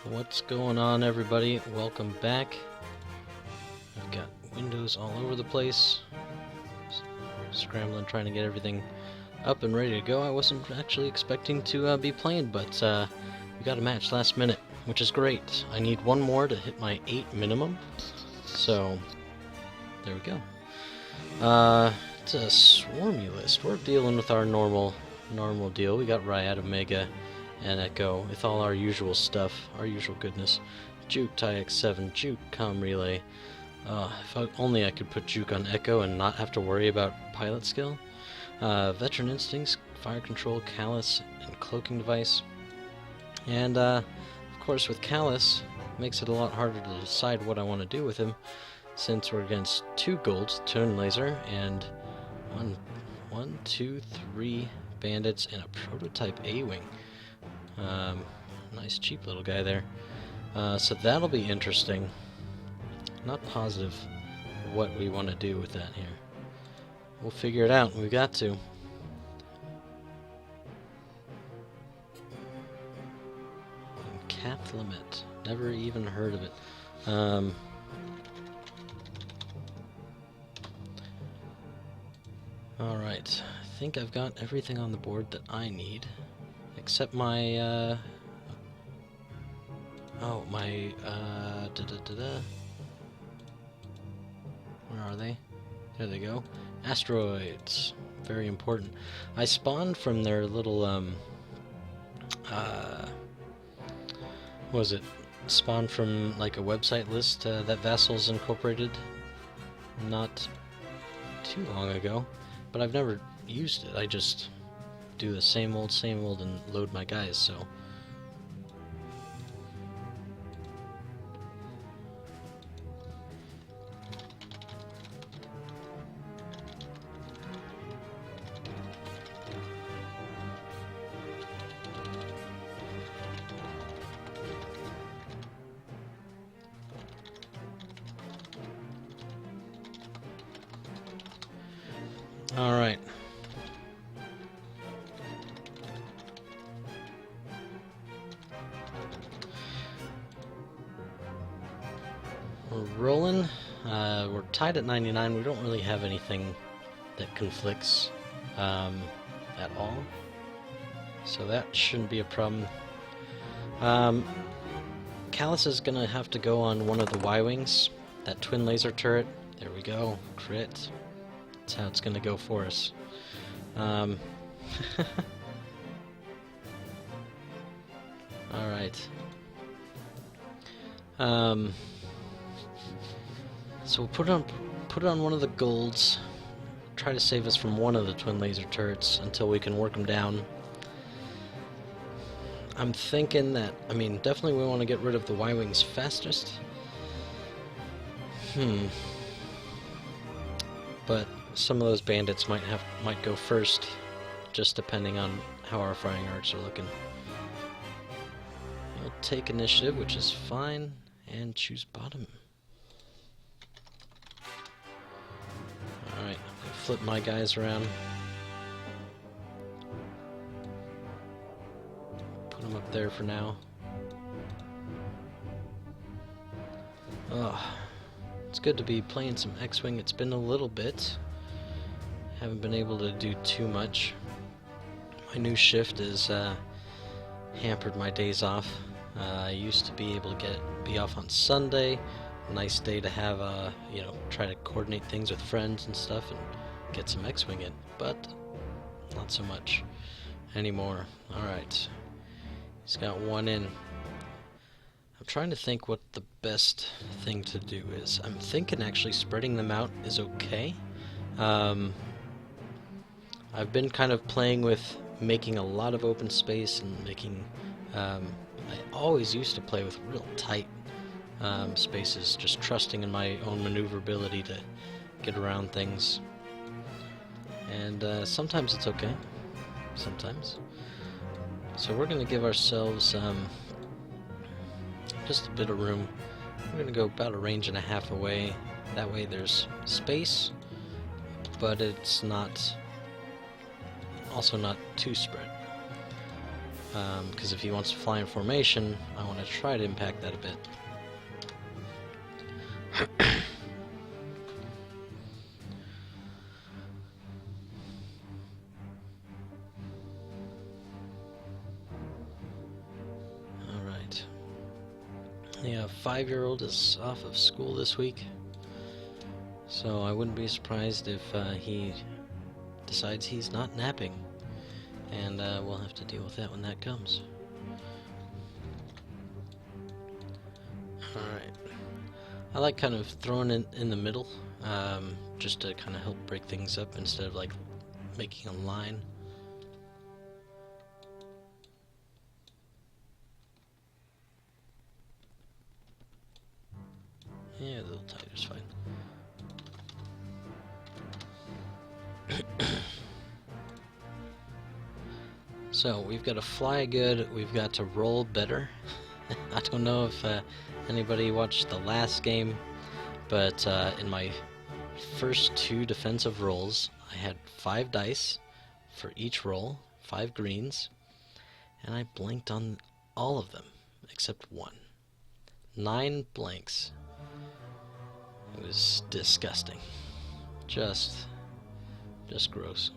What's going on, everybody? Welcome back. I've got windows all over the place. Scrambling, trying to get everything up and ready to go. I wasn't actually expecting to be playing, but we got a match last minute, which is great. I need one more to hit my 8 minimum, so there we go. It's a swarmy list. We're dealing with our normal deal. We got Ryad, Omega, and Echo with all our usual stuff, our usual goodness. Juke, TIX7, Juke, Comm Relay. If only I could put Juke on Echo and not have to worry about pilot skill. Veteran Instincts, Fire Control, Kallus, and Cloaking Device. And, of course, with Kallus, makes it a lot harder to decide what I want to do with him, since we're against 2 golds, Twin Laser, and 3 bandits, and a prototype A-Wing. Nice cheap little guy there. So that'll be interesting. Not positive what we want to do with that here. We'll figure it out. We've got to. Cap limit. Never even heard of it. Alright. I think I've got everything on the board that I need. Except my, where are they? There they go. Asteroids. Very important. I spawned from their little, what was it? Spawned from, like, a website list that Vassals incorporated not too long ago. But I've never used it. I just do the same old, and load my guys, so. All right. We're rolling. We're tied at 99. We don't really have anything that conflicts at all, so that shouldn't be a problem. Kallus is gonna have to go on one of the Y-Wings, that twin laser turret. There we go. Crit. That's how it's gonna go for us. Alright. So we'll put it on one of the golds. Try to save us from one of the twin laser turrets until we can work them down. I'm thinking that, I mean, definitely we want to get rid of the Y-Wings fastest. But some of those bandits might go first, just depending on how our firing arcs are looking. We'll take initiative, which is fine, and choose bottom. Alright, I'm gonna flip my guys around. Put them up there for now. Oh, it's good to be playing some X-Wing. It's been a little bit. Haven't been able to do too much. My new shift has hampered my days off. I used to be able to be off on Sunday. Nice day to have, you know, try to coordinate things with friends and stuff and get some X-Wing in, but not so much anymore. Alright, he's got one in. I'm trying to think what the best thing to do is. I'm thinking actually spreading them out is okay. I've been kind of playing with making a lot of open space and making, I always used to play with real tight spaces, just trusting in my own maneuverability to get around things. And sometimes it's okay. Sometimes. So we're going to give ourselves just a bit of room. We're going to go about a range and a half away. That way there's space, but it's not also not too spread. because if he wants to fly in formation, I want to try to impact that a bit. Alright. Yeah, 5-year-old is off of school this week, so I wouldn't be surprised if he decides he's not napping, and we'll have to deal with that when that comes. Alright. I like kind of throwing it in the middle, just to kind of help break things up instead of like making a line. Yeah, a little tighter's fine. So, we've got to fly good, we've got to roll better. I don't know if anybody watched the last game, but in my first 2 defensive rolls, I had 5 dice for each roll, 5 greens, and I blanked on all of them, except 1. 9 blanks. It was disgusting. Just gross.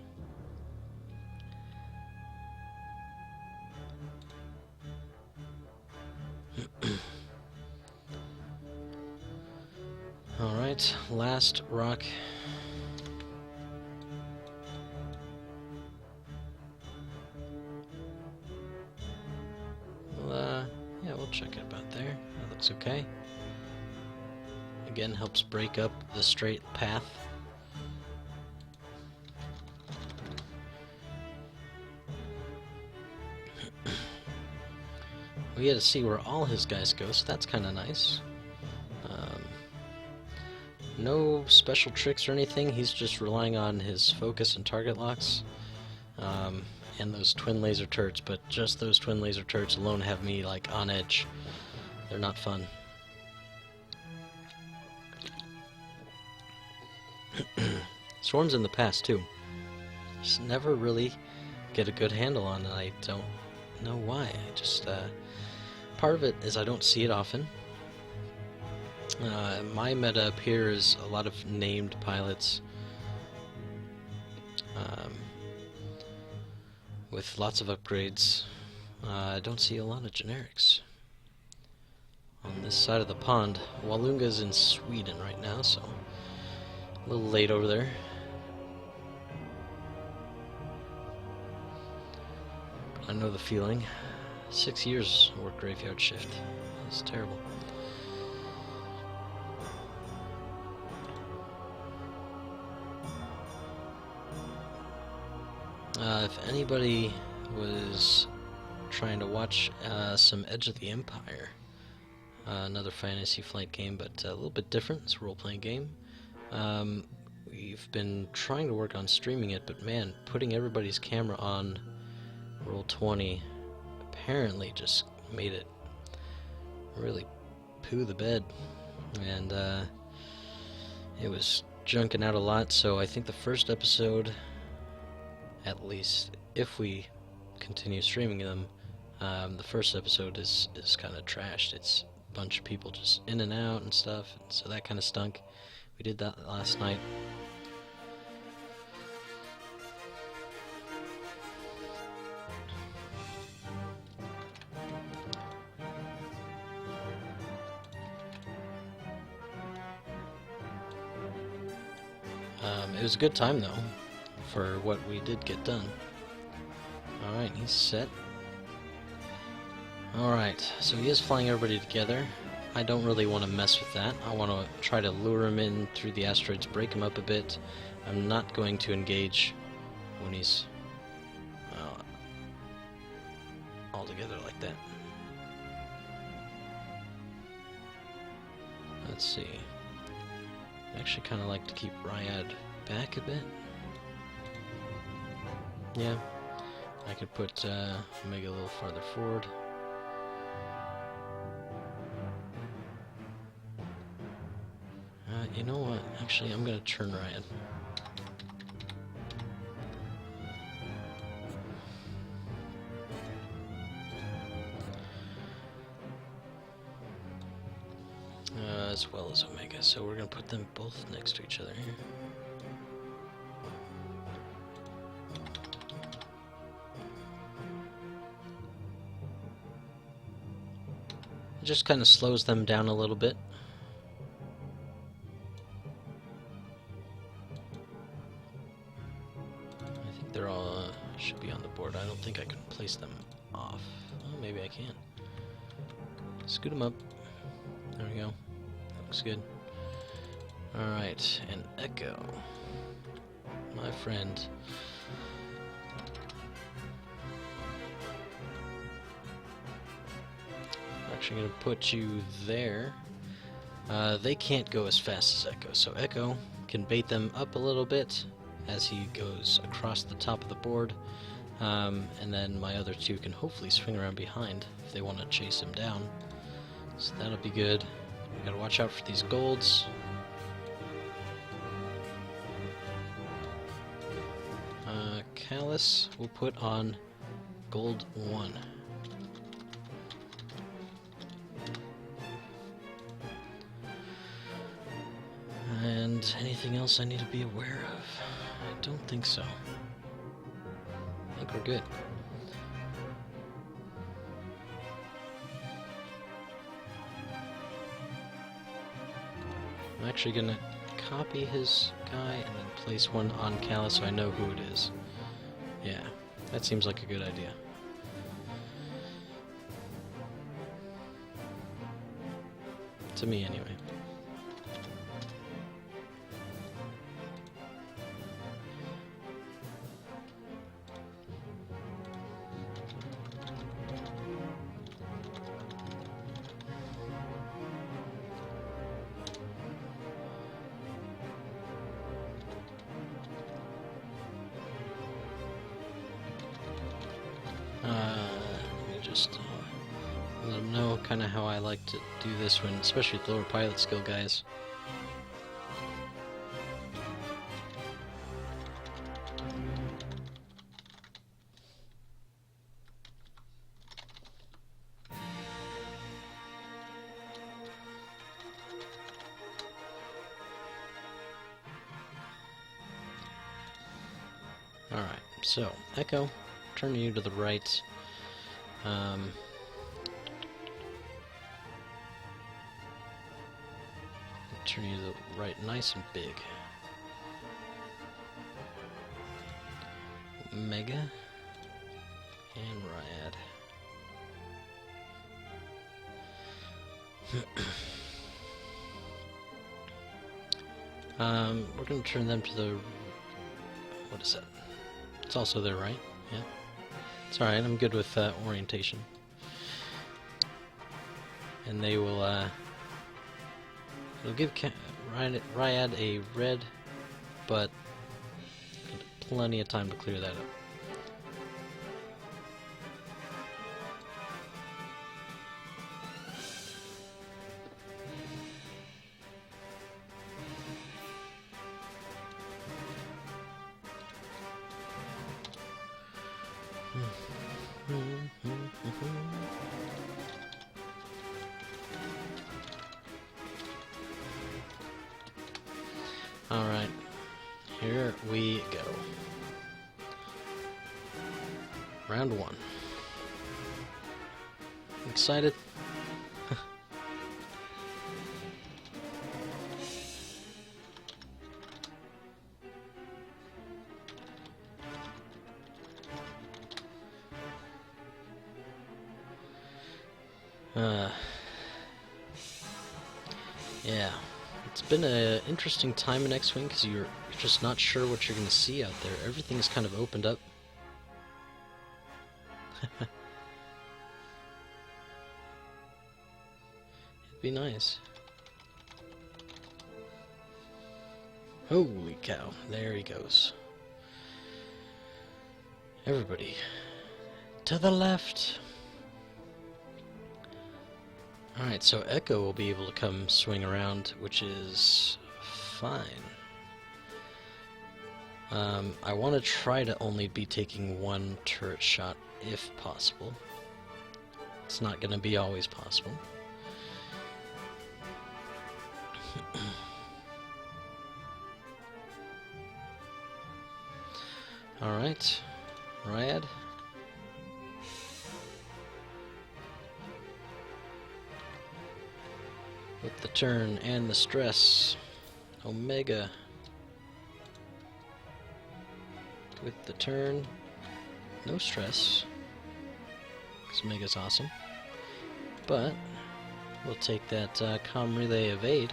Alright, last rock. Well, yeah, we'll check it about there. That looks okay. Again, helps break up the straight path. We get to see where all his guys go, so that's kind of nice. No special tricks or anything, he's just relying on his focus and target locks, and those twin laser turrets, but just those twin laser turrets alone have me like on edge. They're not fun. Swarms in the past too. Just never really get a good handle on it. I don't know why. I just part of it is I don't see it often. My meta up here is a lot of named pilots with lots of upgrades. I don't see a lot of generics. On this side of the pond, Waloonga's in Sweden right now, so a little late over there. I know the feeling. 6 years work graveyard shift. It's terrible. If anybody was trying to watch some Edge of the Empire, another Fantasy Flight game, but a little bit different. It's a role-playing game. We've been trying to work on streaming it, but man, putting everybody's camera on Roll20 apparently just made it really poo the bed, and it was junking out a lot. So I think the first episode, at least if we continue streaming them, the first episode is kind of trashed. It's a bunch of people just in and out and stuff, and so that kind of stunk. We did that last night. It was a good time though, for what we did get done. Alright, he's set. Alright, so he is flying everybody together. I don't really want to mess with that. I want to try to lure him in through the asteroids, break him up a bit. I'm not going to engage when he's all together like that. Let's see. I actually kind of like to keep Ryad back a bit. Yeah, I could put Omega a little farther forward. You know what? Actually, I'm gonna turn Ryad. as well as Omega, so we're going to put them both next to each other here. It just kind of slows them down a little bit. I think they're all should be on the board. I don't think I can place them off. Oh, maybe I can. Scoot them up. There we go. That looks good. Alright, and Echo. My friend. Actually going to put you there. They can't go as fast as Echo, so Echo can bait them up a little bit as he goes across the top of the board, and then my other two can hopefully swing around behind if they want to chase him down. So that'll be good. We gotta watch out for these golds. Kallus will put on gold 1. And anything else I need to be aware of? I don't think so. I think we're good. I'm actually gonna copy his guy and then place one on Kallus so I know who it is. Yeah, that seems like a good idea. To me, anyway. Let me just let them know kind of how I like to do this when, especially with lower pilot skill guys. Alright, so Echo, turn you to the right. Turn you to the right nice and big. Omega and Ryad. We're going to turn them to the... what is that? It's also there, right? Yeah. It's alright, I'm good with orientation. And they will, it'll give Ryad a red, but plenty of time to clear that up. Alright, here we go. Round 1. Excited? Yeah, it's been an interesting time in X-Wing because you're just not sure what you're going to see out there. Everything's kind of opened up. It'd be nice. Holy cow, there he goes. Everybody, to the left. Alright, so Echo will be able to come swing around, which is fine. I want to try to only be taking one turret shot if possible. It's not going to be always possible. Alright, Ryad. With the turn and the stress. Omega. With the turn, no stress. Because Omega's awesome. But we'll take that Comm Relay Evade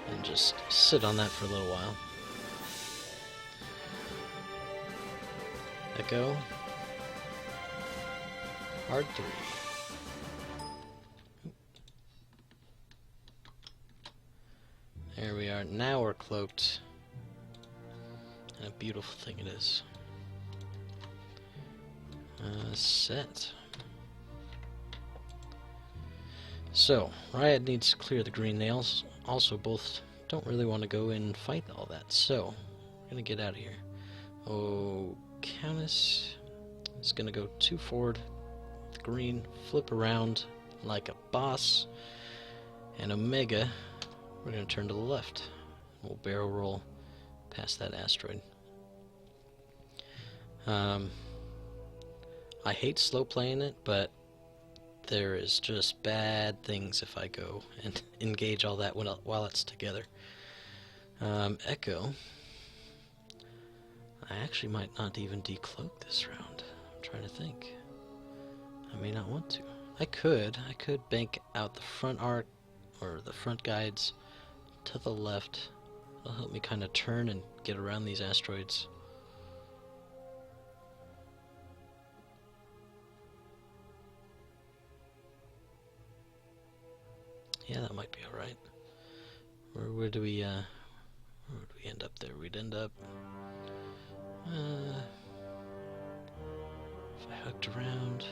and just sit on that for a little while. Echo. Hard 3. There we are. Now we're cloaked. And a beautiful thing it is. Set. So, Ryad needs to clear the green nails. Also, both don't really want to go in and fight all that. So, we're going to get out of here. Oh, Kallus is going to go 2 forward. With green, flip around like a boss. And Omega, we're going to turn to the left. We'll barrel roll past that asteroid. I hate slow playing it, but there is just bad things if I go and engage all that while it's together. Echo. I actually might not even decloak this round. I'm trying to think. I may not want to. I could bank out the front arc or the front guides to the left. It'll help me kind of turn and get around these asteroids. Yeah, that might be alright. Where do we end up there? We'd end up if I hooked around.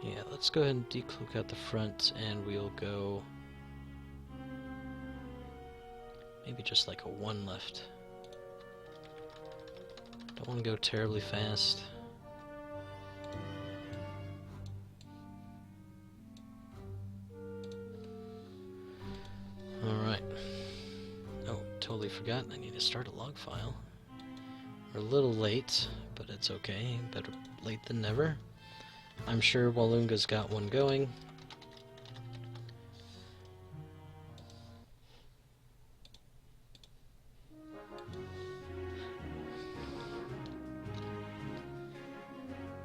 Yeah, let's go ahead and decloak out the front, and we'll go maybe just like a 1 left. Don't want to go terribly fast. Alright. Oh, totally forgot. I need to start a log file. We're a little late, but it's okay. Better late than never. I'm sure Waloonga's got one going.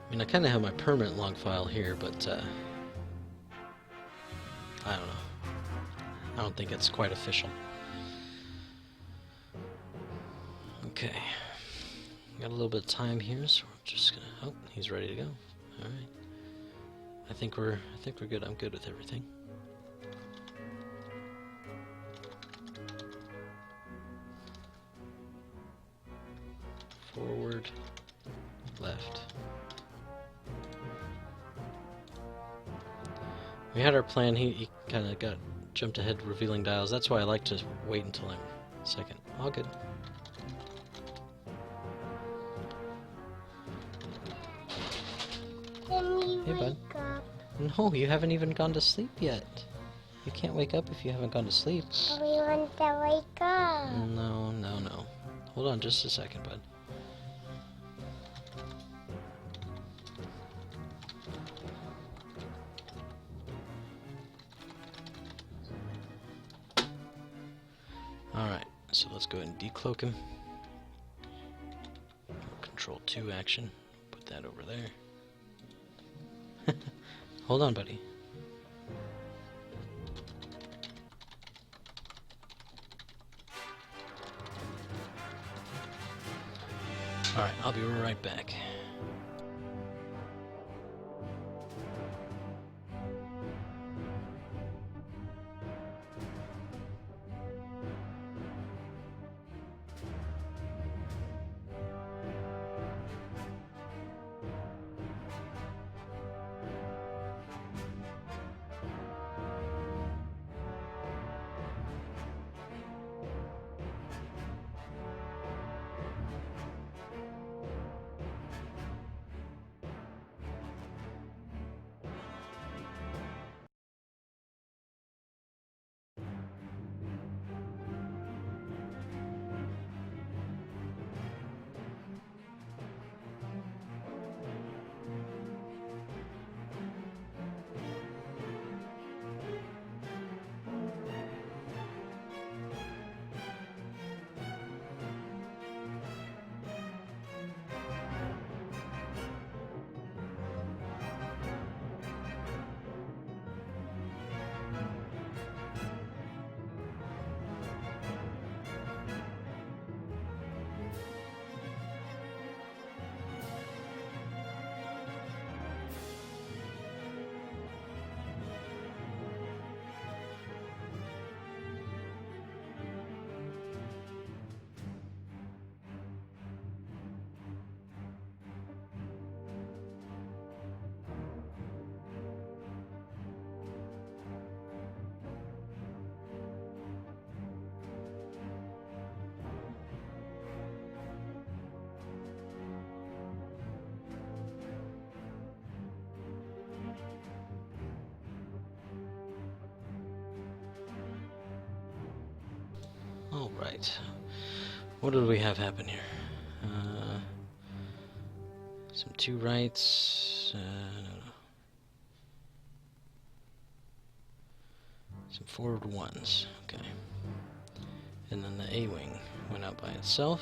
I mean, I kind of have my permanent log file here, but I don't know. I don't think it's quite official. Okay. Got a little bit of time here, so we're just gonna... Oh, he's ready to go. All right. I think we're good. I'm good with everything. Forward, left. We had our plan. He kind of got jumped ahead revealing dials. That's why I like to wait until I'm second. All good. Hey, bud. No, you haven't even gone to sleep yet. You can't wake up if you haven't gone to sleep. We want to wake up. No, no, no. Hold on just a second, bud. Alright, so let's go ahead and decloak him. Control 2 action. Put that over there. Hold on, buddy. Alright, I'll be right back. Alright. What do we have happen here? Some 2 rights. No. Some forward 1s. Okay. And then the A-wing went out by itself.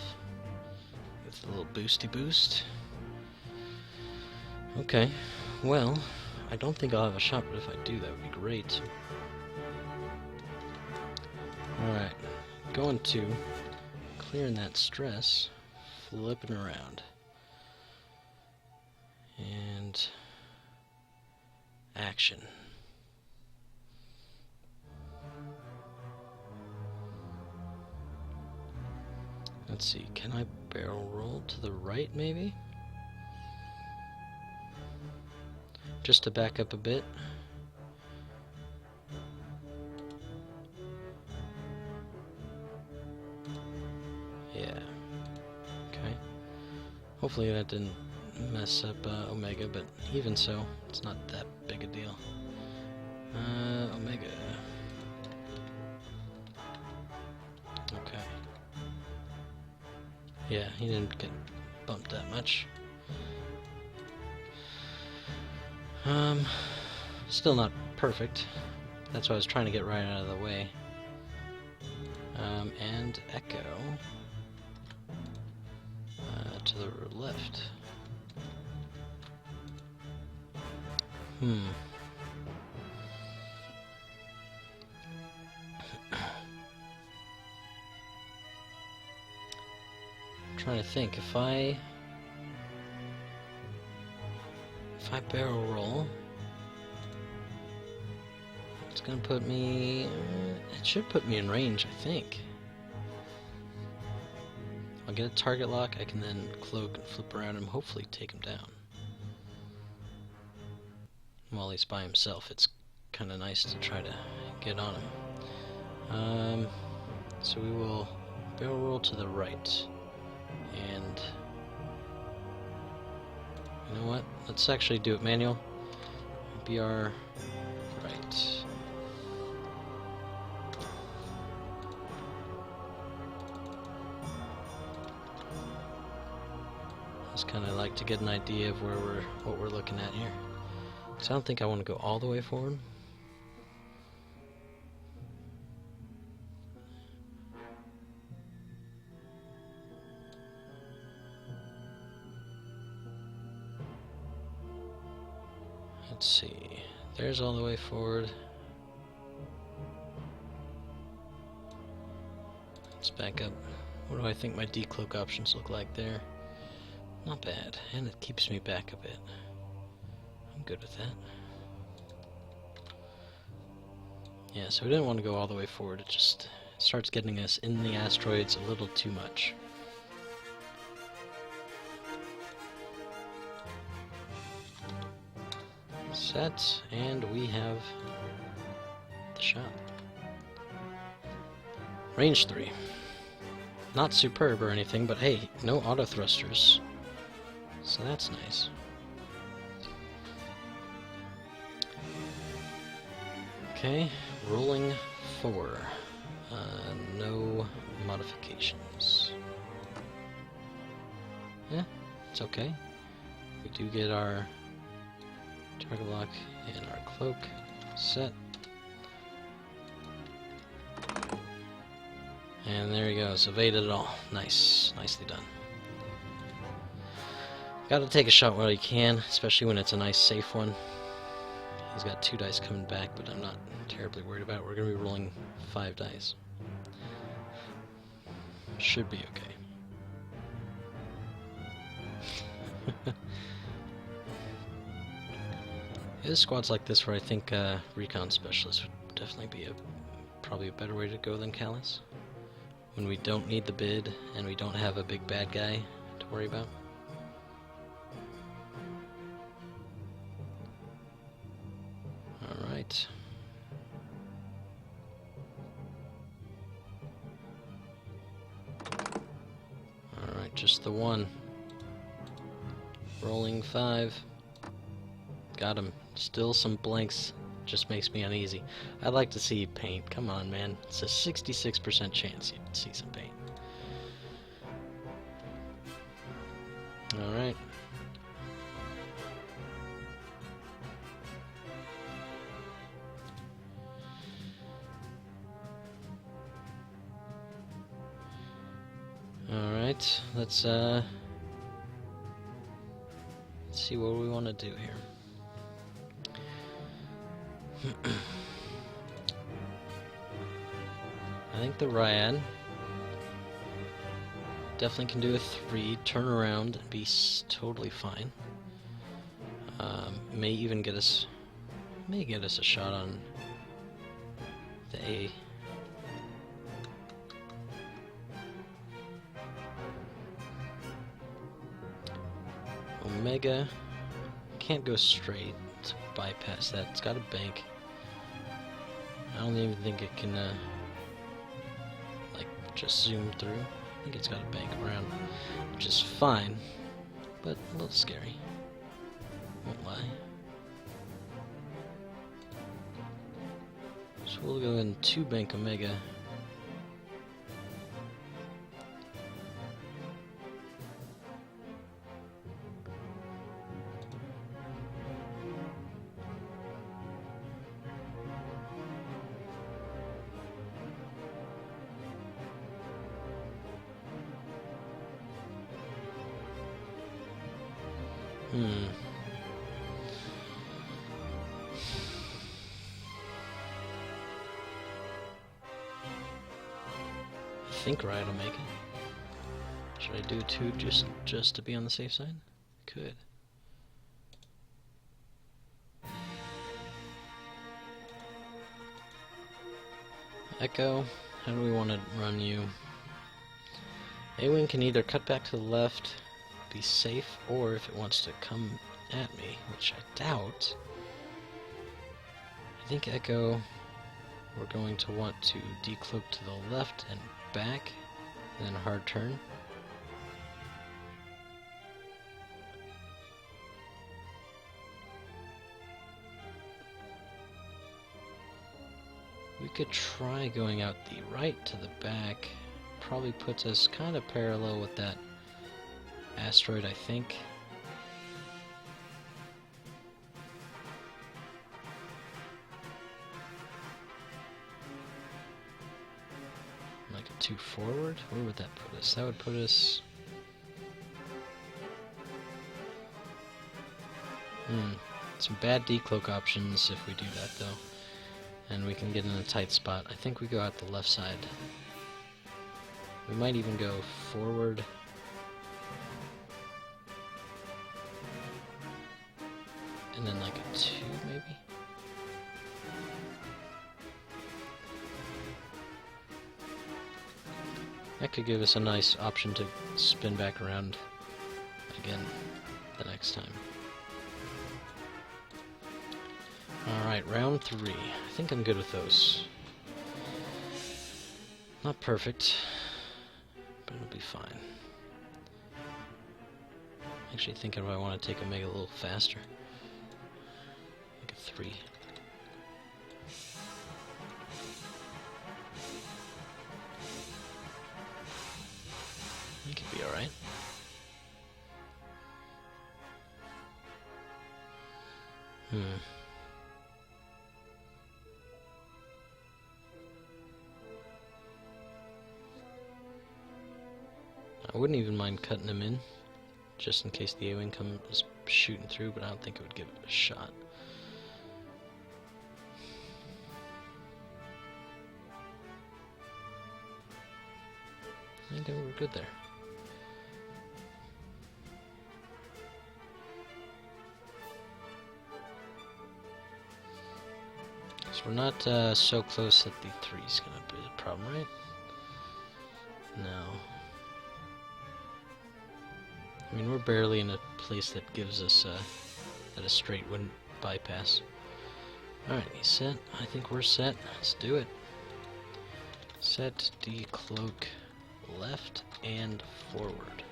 With a little boosty boost. Okay. Well, I don't think I'll have a shot, but if I do, that would be great. Alright. Going to clearing that stress, flipping around. And action. Let's see, can I barrel roll to the right maybe? Just to back up a bit. Yeah. Okay. Hopefully that didn't mess up Omega, but even so, it's not that big a deal. Omega. Okay. Yeah, he didn't get bumped that much. Still not perfect. That's why I was trying to get right out of the way. And Echo to the left. Trying to think, if I barrel roll, it's gonna put me, it should put me in range, I think. I'll get a target lock, I can then cloak and flip around him, hopefully take him down. While he's by himself, it's kinda nice to try to get on him. So we will barrel roll to the right. And you know what? Let's actually do it manual. BR right. Just kind of like to get an idea of what we're looking at here. So I don't think I want to go all the way forward. Let's see, there's all the way forward. Let's back up. What do I think my decloak options look like there? Not bad, and it keeps me back a bit. I'm good with that. Yeah, so we didn't want to go all the way forward, it just starts getting us in the asteroids a little too much. Set, and we have the shot. Range 3. Not superb or anything, but hey, no auto thrusters. So that's nice. Okay, rolling 4. No modifications. Yeah, it's okay. We do get our target lock and our cloak set. And there he goes, evaded it all. Nice, nicely done. Gotta take a shot while you can, especially when it's a nice safe one. He's got 2 dice coming back, but I'm not terribly worried about it. We're gonna be rolling 5 dice. Should be okay. There's squads like this where I think recon specialist would definitely be probably a better way to go than Kallus. When we don't need the bid and we don't have a big bad guy to worry about. Alright. Alright, just the one. Rolling 5. Got him. Still some blanks just makes me uneasy. I'd like to see paint. Come on, man. It's a 66% chance you'd see some paint. Alright. Alright, let's see what we want to do here. I think the Ryad definitely can do a 3, turn around, and be totally fine. May even get us a shot on the A. Omega can't go straight to bypass that. It's got a bank. I don't even think it can like just zoom through. I think it's got a bank around, which is fine, but a little scary. Won't lie. So we'll go in 2 bank Omega. I think Ryad will make it. Should I do 2 just to be on the safe side? Could. Echo, how do we want to run you? A-Wing can either cut back to the left, be safe, or if it wants to come at me, which I doubt, I think Echo, we're going to want to decloak to the left and back, and then a hard turn. We could try going out the right to the back. Probably puts us kind of parallel with that asteroid, I think. Like a 2 forward? Where would that put us? That would put us... some bad decloak options if we do that, though. And we can get in a tight spot. I think we go out the left side. We might even go forward. And then like a 2, maybe? That could give us a nice option to spin back around again the next time. Alright, round 3. I think I'm good with those. Not perfect, but it'll be fine. Actually thinking if I want to take Omega a little faster. Like a 3. It could be alright. I wouldn't even mind cutting him in, just in case the A-Wing comes shooting through, but I don't think it would give it a shot. I think we're good there. So we're not so close that the 3's gonna be a problem, right? No. I mean, we're barely in a place that gives us that a straight wouldn't bypass. Alright, he's set. I think we're set. Let's do it. Set, decloak, left and forward.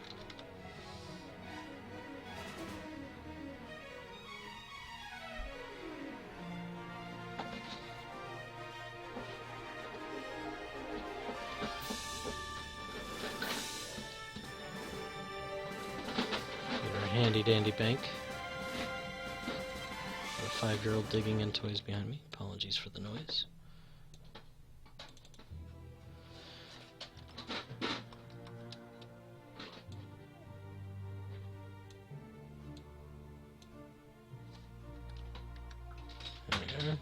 handy dandy bank. A 5-year-old digging in toys behind me. Apologies for the noise. There we are.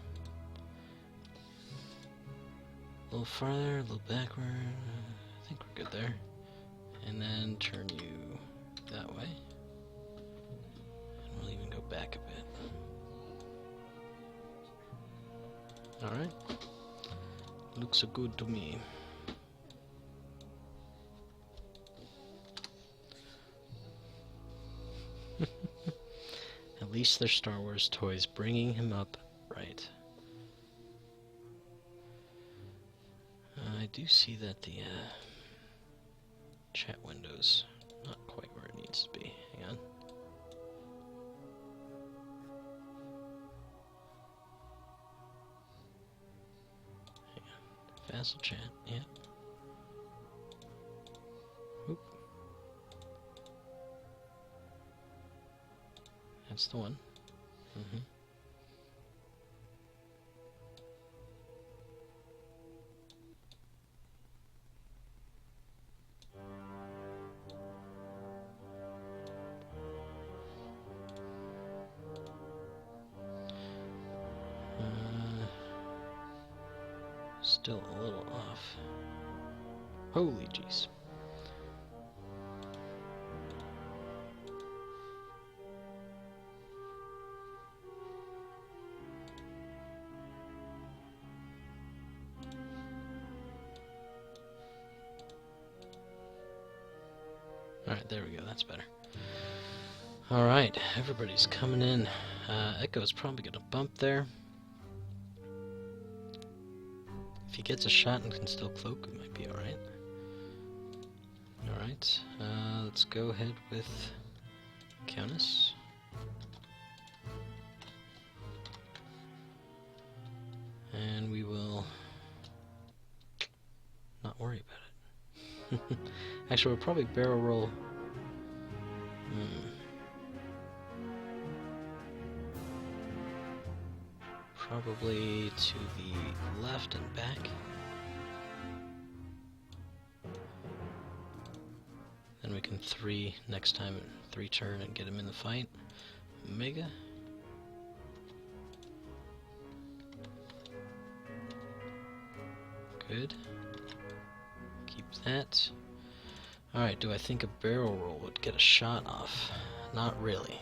A little farther, a little backward. I think we're good there. And then turn you that way. And we'll even go back a bit. Alright. Looks good to me. At least they're Star Wars toys, bringing him up right. I do see that the chat window's not quite where it needs to be. Hang on. Hang on. Vassal chat, yeah. Oop. That's the one. Mm-hmm. Still a little off. Holy jeez. Alright, there we go, that's better. Alright, everybody's coming in. Echo's probably gonna bump there. If he gets a shot and can still cloak, it might be alright. Alright, let's go ahead with Kallus. And we will not worry about it. Actually, we'll probably barrel roll. Probably to the left and back. Then we can 3 next time, 3 turn and get him in the fight. Omega. Good. Keep that. Alright, do I think a barrel roll would get a shot off? Not really.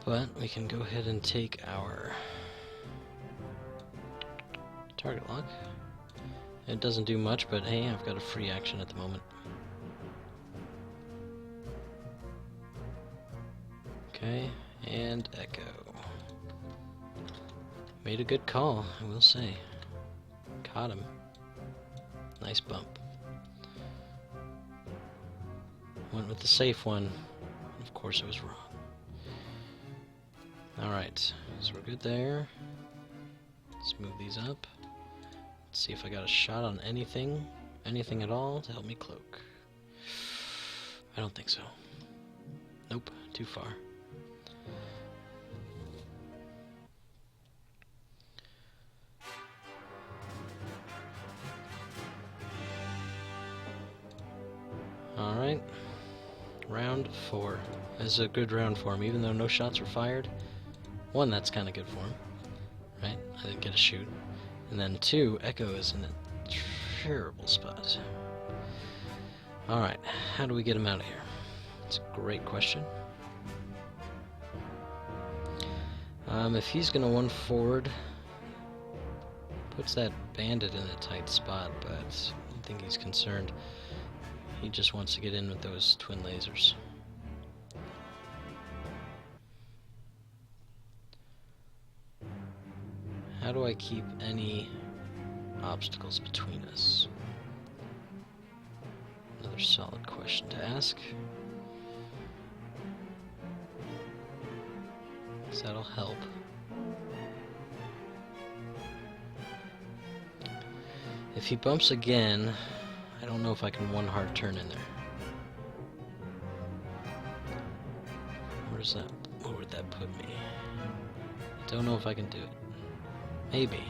But we can go ahead and take our target lock. It doesn't do much, but hey, I've got a free action at the moment. Okay, and Echo. Made a good call, I will say. Caught him. Nice bump. Went with the safe one. Of course, it was wrong. Alright, so we're good there. Let's move these up. Let's see if I got a shot on anything at all to help me cloak. I don't think so. Nope, too far. Alright, round 4. This is a good round for him, even though no shots were fired. 1, that's kind of good for him, right? I didn't get a shoot. And then 2, Echo is in a terrible spot. Alright, how do we get him out of here? It's a great question. If he's going to 1 forward, puts that Bandit in a tight spot, but I don't think he's concerned. He just wants to get in with those twin lasers. How do I keep any obstacles between us? Another solid question to ask. So that'll help. If he bumps again, I don't know if I can 1 hard turn in there. Where's that? Where would that put me? Don't know if I can do it. Maybe.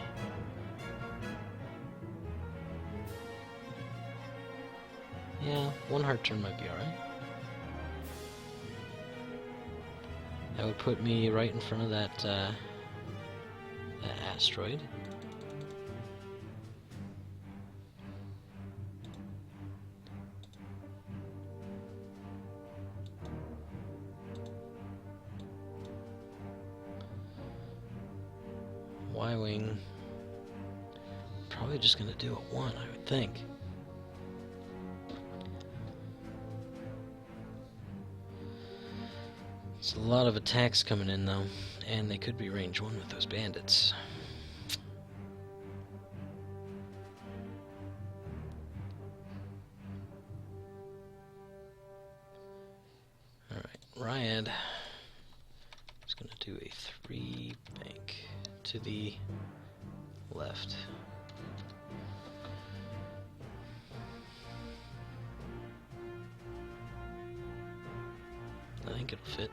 Yeah, one hard turn might be alright. That would put me right in front of that asteroid. Y-wing, probably just gonna do it one, I would think. It's a lot of attacks coming in though, and they could be range 1 with those bandits. Alright, Ryad is gonna do a 3 bank to the left. I think it'll fit.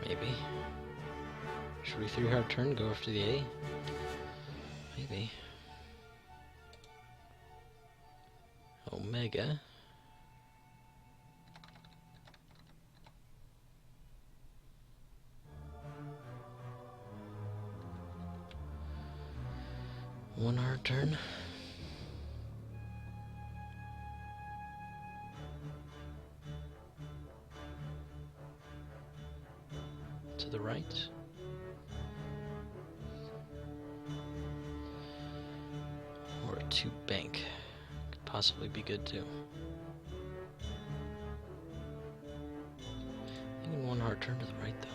Maybe. Should we 3 hard turn, go after the A? Maybe. Omega. One hard turn. To the right. Or a 2 bank. Could possibly be good too. I think one hard turn to the right though.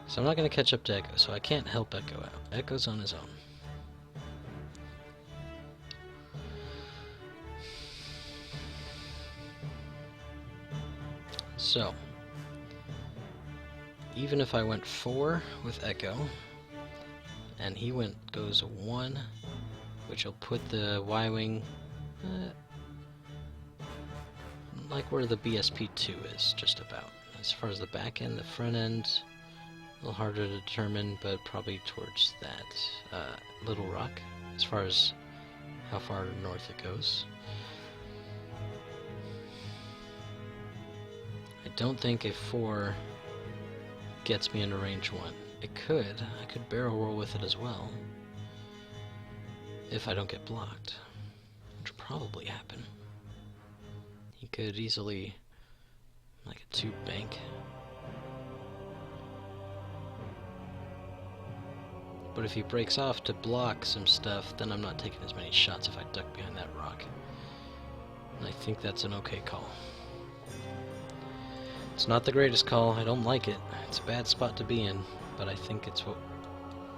So I'm not going to catch up to Echo, so I can't help Echo out. Echo's on his own. So, even if I went 4 with Echo, and he goes 1, which will put the Y-wing like where the BSP-2 is, just about. As far as the back end, the front end, a little harder to determine, but probably towards that Little Rock, as far as how far north it goes. I don't think a 4 gets me into range 1. It could. I could barrel roll with it as well, if I don't get blocked, which will probably happen. He could easily, like a 2 bank. But if he breaks off to block some stuff, then I'm not taking as many shots if I duck behind that rock. And I think that's an okay call. It's not the greatest call, I don't like it. It's a bad spot to be in, but I think it's what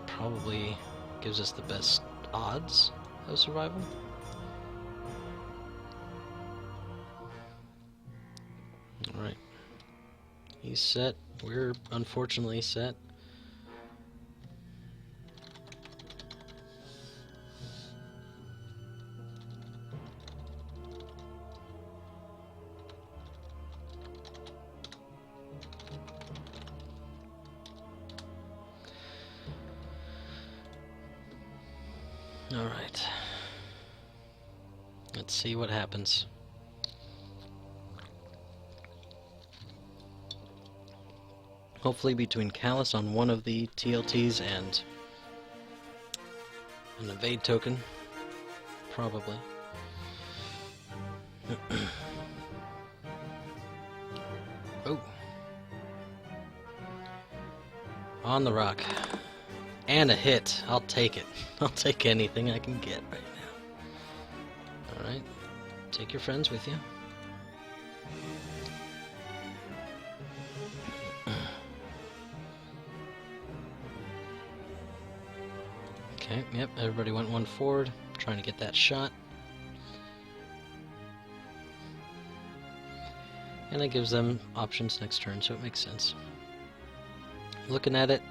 probably gives us the best odds of survival. Alright. He's set. We're unfortunately set. Alright. Let's see what happens. Hopefully between Kallus on one of the TLTs and an evade token. Probably. Oh. On the rock. And a hit. I'll take it. I'll take anything I can get right now. Alright. Take your friends with you. Okay, yep, everybody went 1 forward, trying to get that shot. And it gives them options next turn, so it makes sense. Looking at it,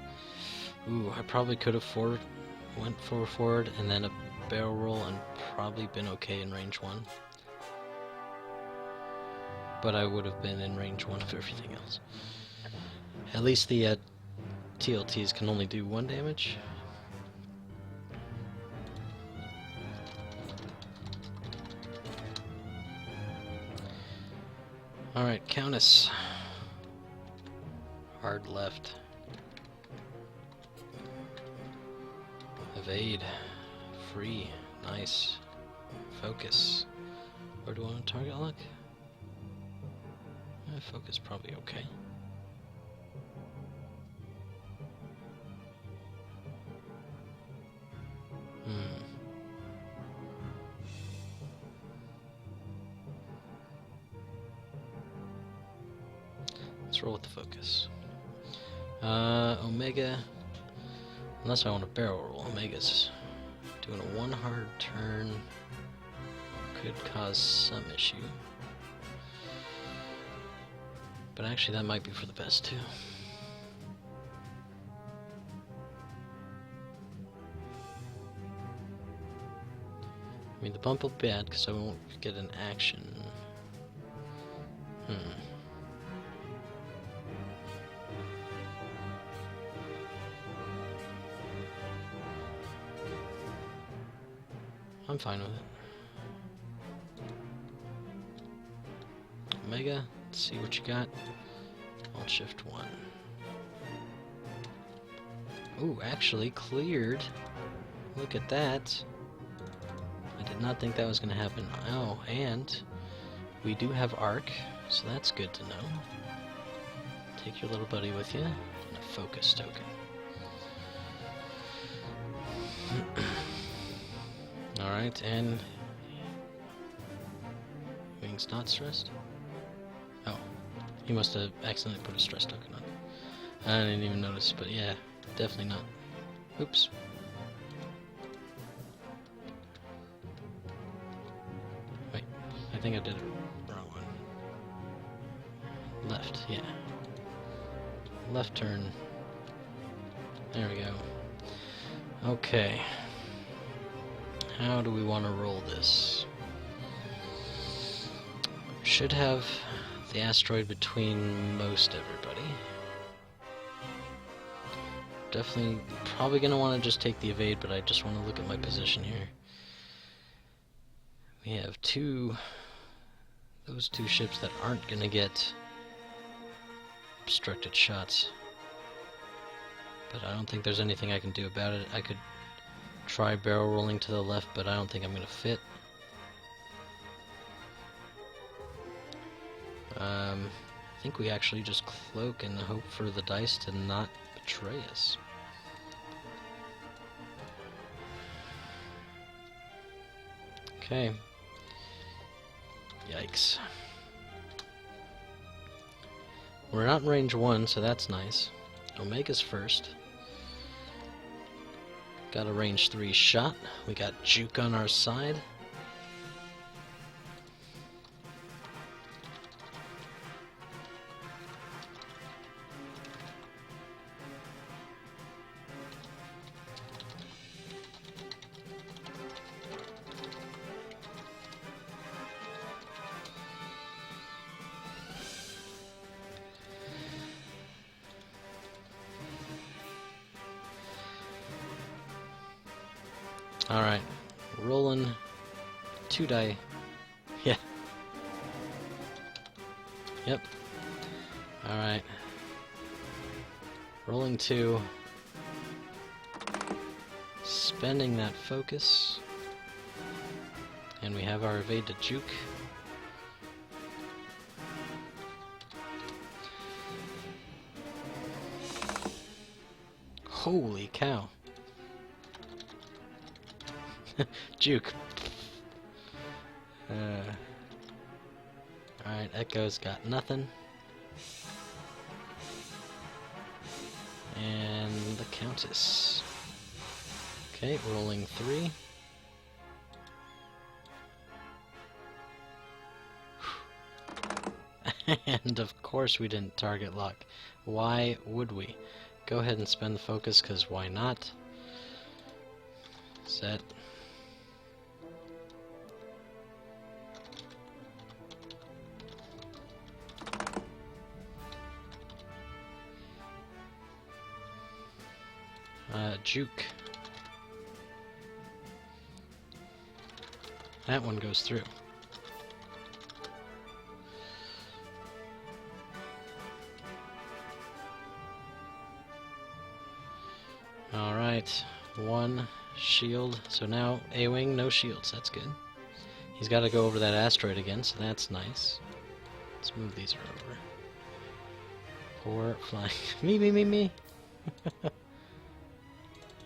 ooh, I probably could have went forward and then a barrel roll and probably been okay in range 1. but I would have been in range 1 of everything else. At least the TLTs can only do 1 damage. Alright, Countess. Hard left. Evade. Free. Nice. Focus. Where do I want to target lock? Focus probably okay. Let's roll with the focus. Omega. Unless I want to barrel roll. Omega's doing a 1 hard turn. Could cause some issue. But actually that might be for the best too. I mean the bump will be bad because I won't get an action. I'm fine with it. Omega, let's see what you got. Alt Shift 1. Ooh, actually cleared. Look at that. I did not think that was going to happen. Oh, and we do have Arc, so that's good to know. Take your little buddy with you. And a focus token. Alright, and Wing's not stressed? Oh, he must have accidentally put a stress token on. I didn't even notice, but yeah, definitely not. Oops. Wait, I think I did it wrong one. Left, yeah. Left turn. There we go. Okay. How do we want to roll this? Should have the asteroid between most everybody. Definitely, probably going to want to just take the evade, but I just want to look at my position here. We have those two ships that aren't going to get obstructed shots. But I don't think there's anything I can do about it. I could try barrel rolling to the left, but I don't think I'm going to fit. I think we actually just cloak and hope for the dice to not betray us. Okay. Yikes. We're not in range 1, so that's nice. Omega's first. Got a range 3 shot. We got Juke on our side. Alright, rolling 2 die. Yeah. Yep. Alright. Rolling 2. Spending that focus. And we have our evade to Juke. Holy cow. Juke. Alright, Echo's got nothing. And the Countess. Okay, rolling 3. And of course we didn't target lock. Why would we? Go ahead and spend the focus, because why not? Set. Juke. That one goes through. Alright, one shield. So now A-Wing, no shields. That's good. He's got to go over that asteroid again, so that's nice. Let's move these over. Poor flying. Me.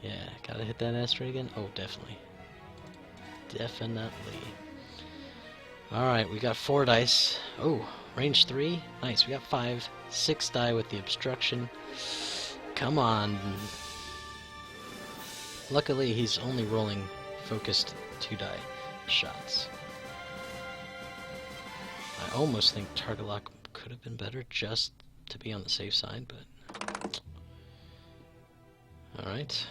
Yeah, gotta hit that asteroid again. Oh, definitely. Definitely. Alright, we got 4 dice. Oh, range 3. Nice, we got 5. 6 die with the obstruction. Come on. Luckily, he's only rolling focused 2 die shots. I almost think target lock could have been better just to be on the safe side, but... Alright.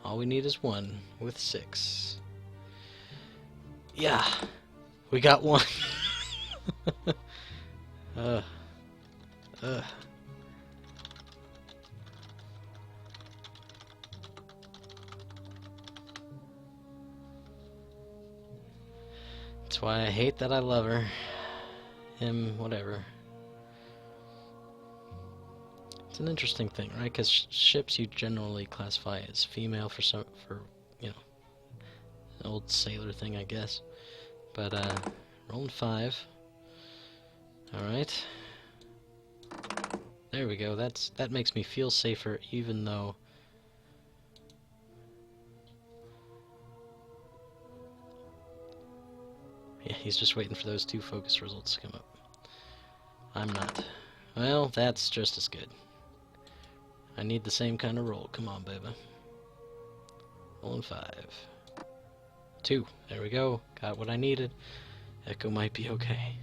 All we need is 1 with 6. Yeah! We got 1! That's why I hate that I love her. Him, whatever. It's an interesting thing, right? Because ships you generally classify as female for you know, an old sailor thing, I guess. But rolling 5. All right. There we go. That makes me feel safer, even though. Yeah, he's just waiting for those 2 focus results to come up. I'm not. Well, that's just as good. I need the same kind of roll. Come on, baby. Rolling 5. 2. There we go. Got what I needed. Echo might be okay.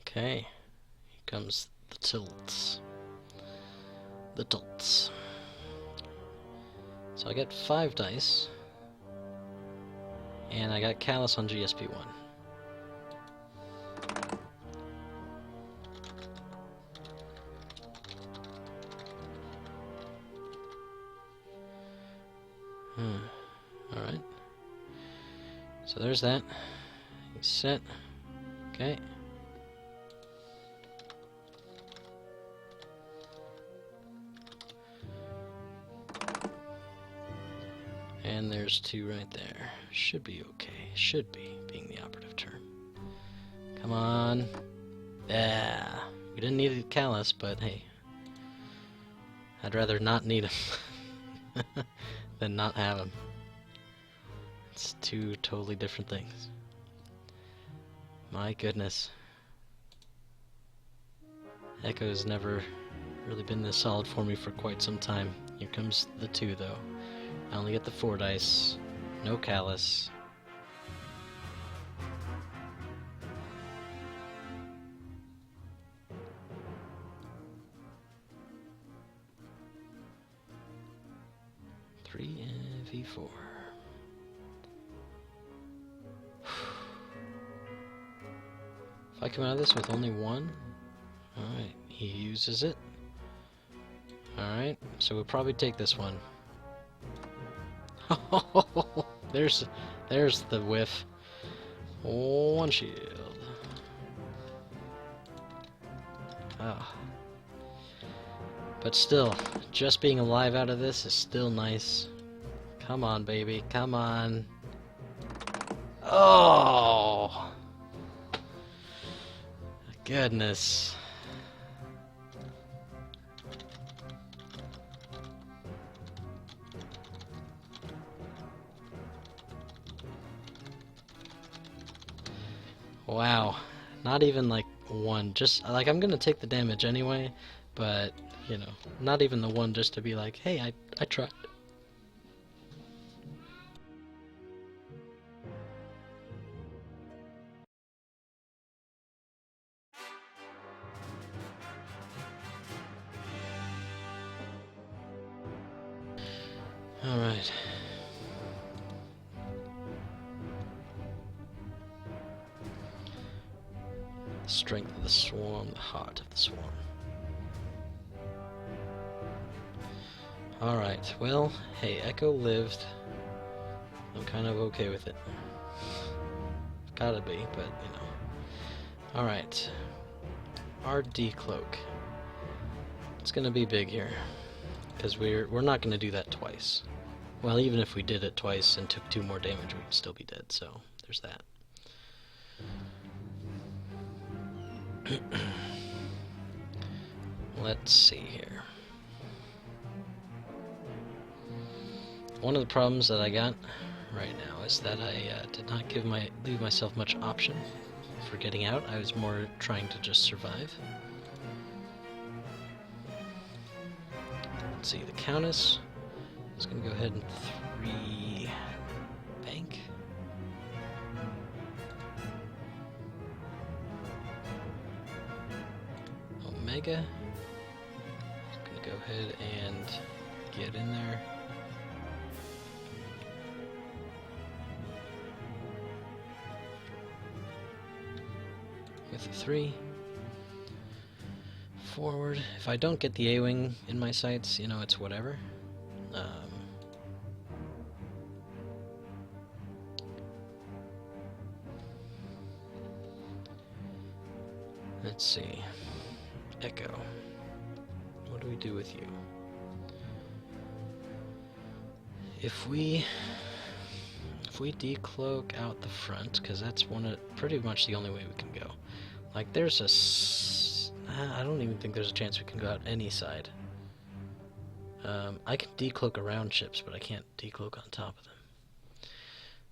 Okay. Here comes the tilts. The tilts. So I got 5 dice. And I got Kallus on GSP-1. Alright. So there's that. He's set. Okay. And there's 2 right there. Should be okay. Should be, being the operative term. Come on. Yeah. We didn't need a Kallus, but hey. I'd rather not need him than not have him. It's 2 totally different things. My goodness. Echo's never really been this solid for me for quite some time. Here comes the 2 though. I only get the 4 dice. No Kallus. And V4. If I come out of this with only 1, alright, he uses it. Alright, so we'll probably take this one. there's the whiff. 1 shield. Ah. But still, just being alive out of this is still nice. Come on, baby. Come on. Oh! Goodness. Wow. Not even like 1. Just, like, I'm gonna take the damage anyway, but... You know, not even the 1 just to be like, hey, I tried. Alright. strength of the swarm, the heart of the swarm. Alright, well, hey, Echo lived. I'm kind of okay with it. Gotta be, but, you know. Alright. Our decloak. It's gonna be big here. Because we're not gonna do that twice. Well, even if we did it twice and took 2 more damage, we'd still be dead, so there's that. Let's see here. One of the problems that I got right now is that I did not leave myself much option for getting out. I was more trying to just survive. Let's see, the Countess is going to go ahead and 3 bank. Omega is going to go ahead and get in there. With a 3. Forward. If I don't get the A-Wing in my sights, you know, it's whatever. Let's see. Echo. What do we do with you? If we decloak out the front, because that's pretty much the only way we can go. Like, there's I don't even think there's a chance we can go out any side. I can decloak around ships, but I can't decloak on top of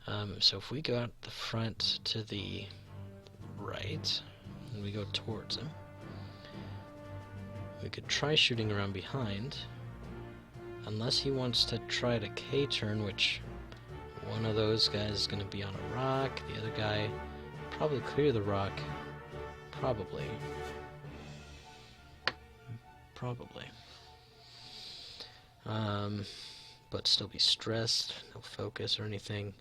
them. So if we go out the front to the right, and we go towards him, we could try shooting around behind, unless he wants to try to K-turn, which one of those guys is going to be on a rock, the other guy probably clear the rock, probably, but still be stressed, no focus or anything.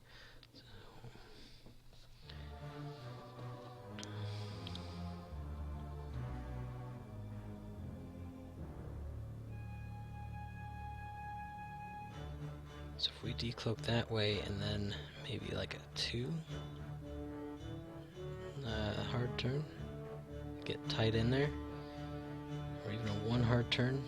So if we decloak that way and then maybe like a 2 hard turn, get tight in there, or even a 1 hard turn.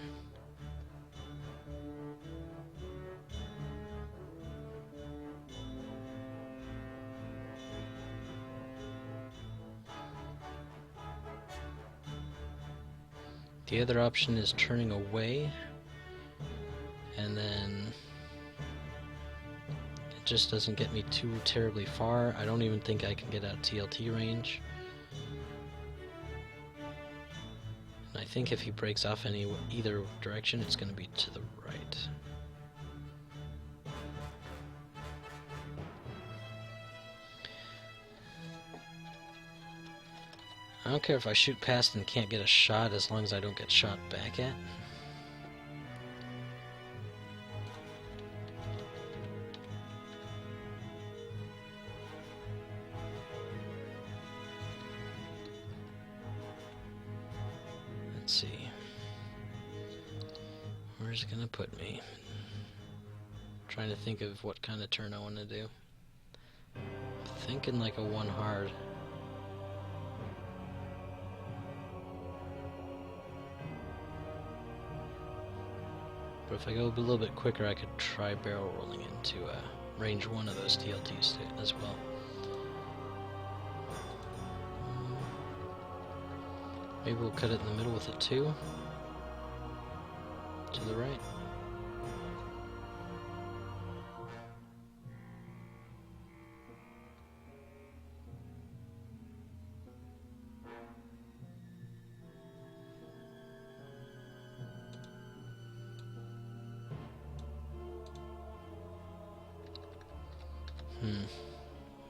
The other option is turning away, and then it just doesn't get me too terribly far. I don't even think I can get out TLT range. And I think if he breaks off either direction, it's going to be to the right. I don't care if I shoot past and can't get a shot, as long as I don't get shot back at. Let's see. Where's it gonna put me? Trying to think of what kind of turn I want to do. Thinking like a 1 hard. But if I go a little bit quicker, I could try barrel rolling into range 1 of those TLTs as well. Maybe we'll cut it in the middle with a 2 to the right.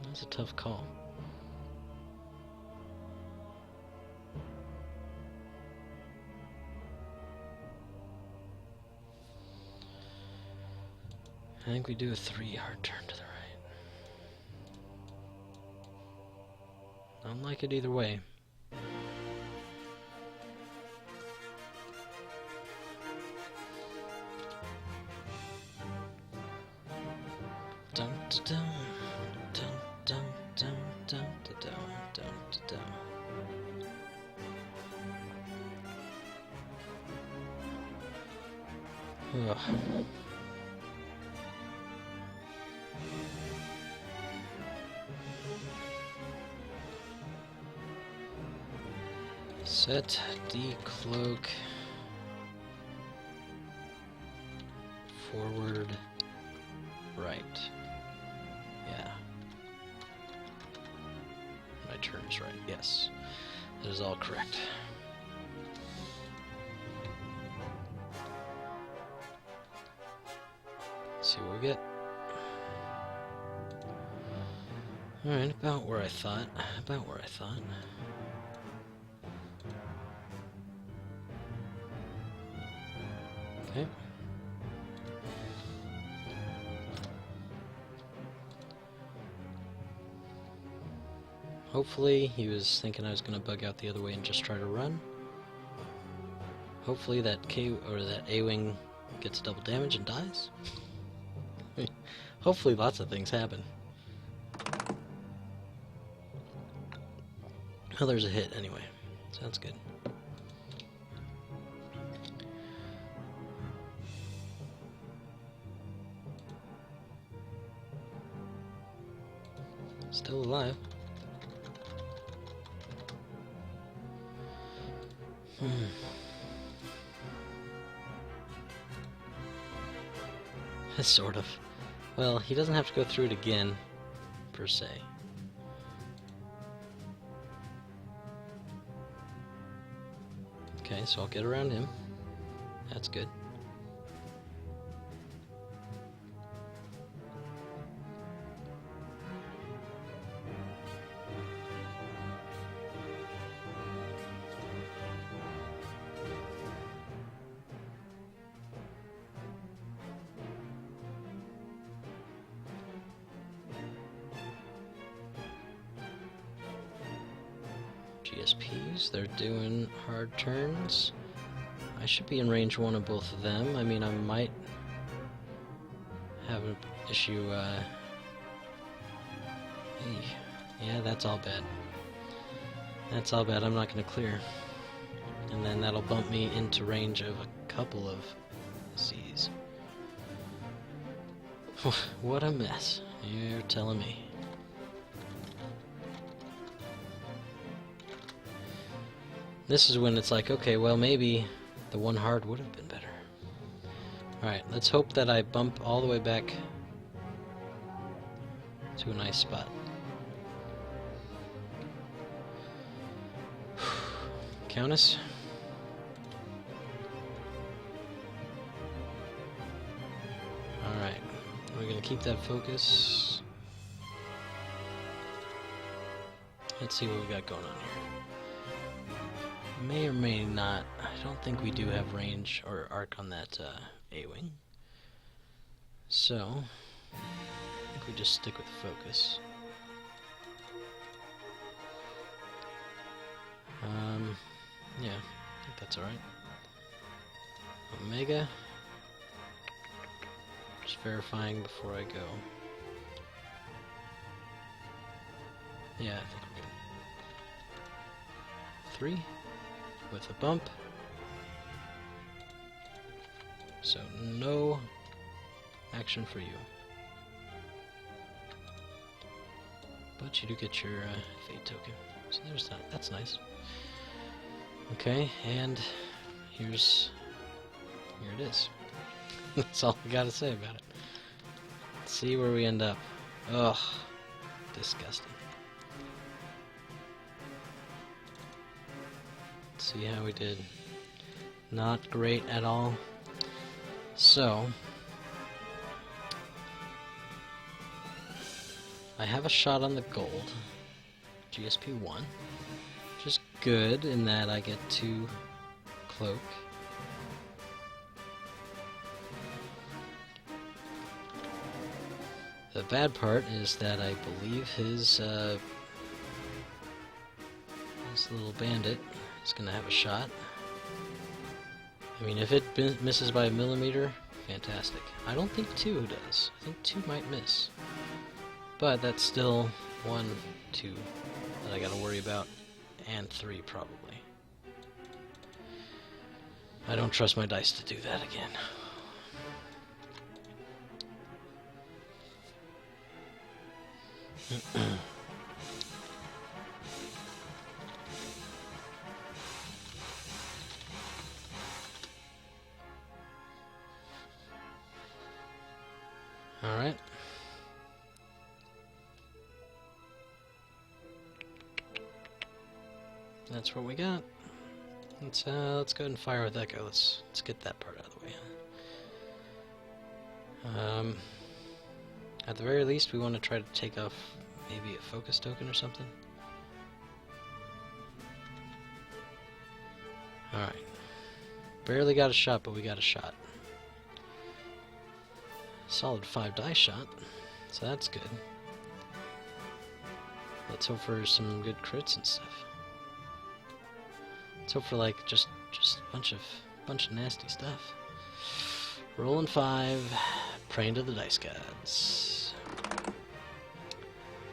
That's a tough call. I think we do a 3 hard turn to the right. I don't like it either way. Dun dun dun dun dun dun dun dun dun. Ugh. Set decloak forward right. Yeah. My turn's right, yes. That is all correct. Let's see what we get. Alright, about where I thought. About where I thought. Okay. Hopefully he was thinking I was going to bug out the other way and just try to run. Hopefully that that A-wing gets double damage and dies. Hopefully lots of things happen. Oh, there's a hit anyway. Sounds good. Still alive. Sort of. Well, he doesn't have to go through it again, per se. Okay, so I'll get around him. That's good. GSPs, they're doing hard turns. I should be in range 1 of both of them. I mean, I might have an issue, yeah, that's all bad. That's all bad, I'm not gonna clear. And then that'll bump me into range of a couple of C's. What a mess, you're telling me. This is when it's like, okay, well maybe the one hard would have been better. Alright, let's hope that I bump all the way back to a nice spot. Countess. Alright, we're gonna keep that focus. Let's see what we got going on here. May or may not. I don't think we do have range or arc on that A-wing. So, I think we just stick with focus. Yeah, I think that's alright. Omega. Just verifying before I go. Yeah, I think we're good. 3. With a bump. So no action for you. But you do get your fate token. So there's that. That's nice. Okay, and here it is. That's all I gotta say about it. Let's see where we end up. Ugh. Disgusting. See how we did. Not great at all. So, I have a shot on the gold, GSP 1, which is good in that I get to cloak. The bad part is that I believe his little bandit is gonna have a shot. I mean, if it misses by a millimeter, fantastic. I don't think 2 does. I think 2 might miss. But that's still 1, 2 that I gotta worry about, and 3 probably. I don't trust my dice to do that again. Alright. That's what we got. Let's go ahead and fire with Echo. Let's get that part out of the way. At the very least, we want to try to take off maybe a focus token or something. Alright. Barely got a shot, but we got a shot. Solid 5 die shot, so that's good. Let's hope for some good crits and stuff. Let's hope for like just a bunch of nasty stuff. Rolling 5, praying to the dice gods.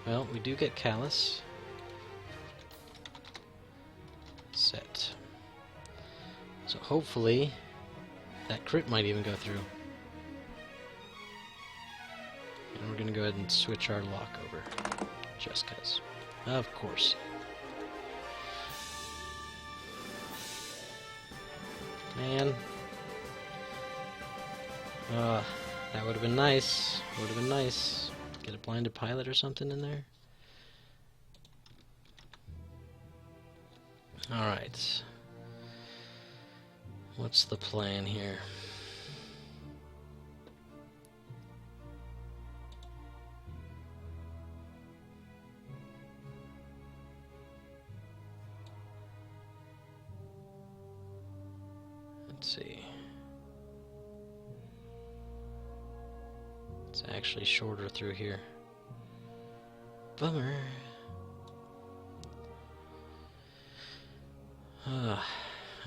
Well, we do get Kallus. Set. So hopefully that crit might even go through. And we're gonna go ahead and switch our lock over. Just cause. Of course. Man. That would have been nice. Would have been nice. Get a blinded pilot or something in there. Alright. What's the plan here? Let's see. It's actually shorter through here. Bummer.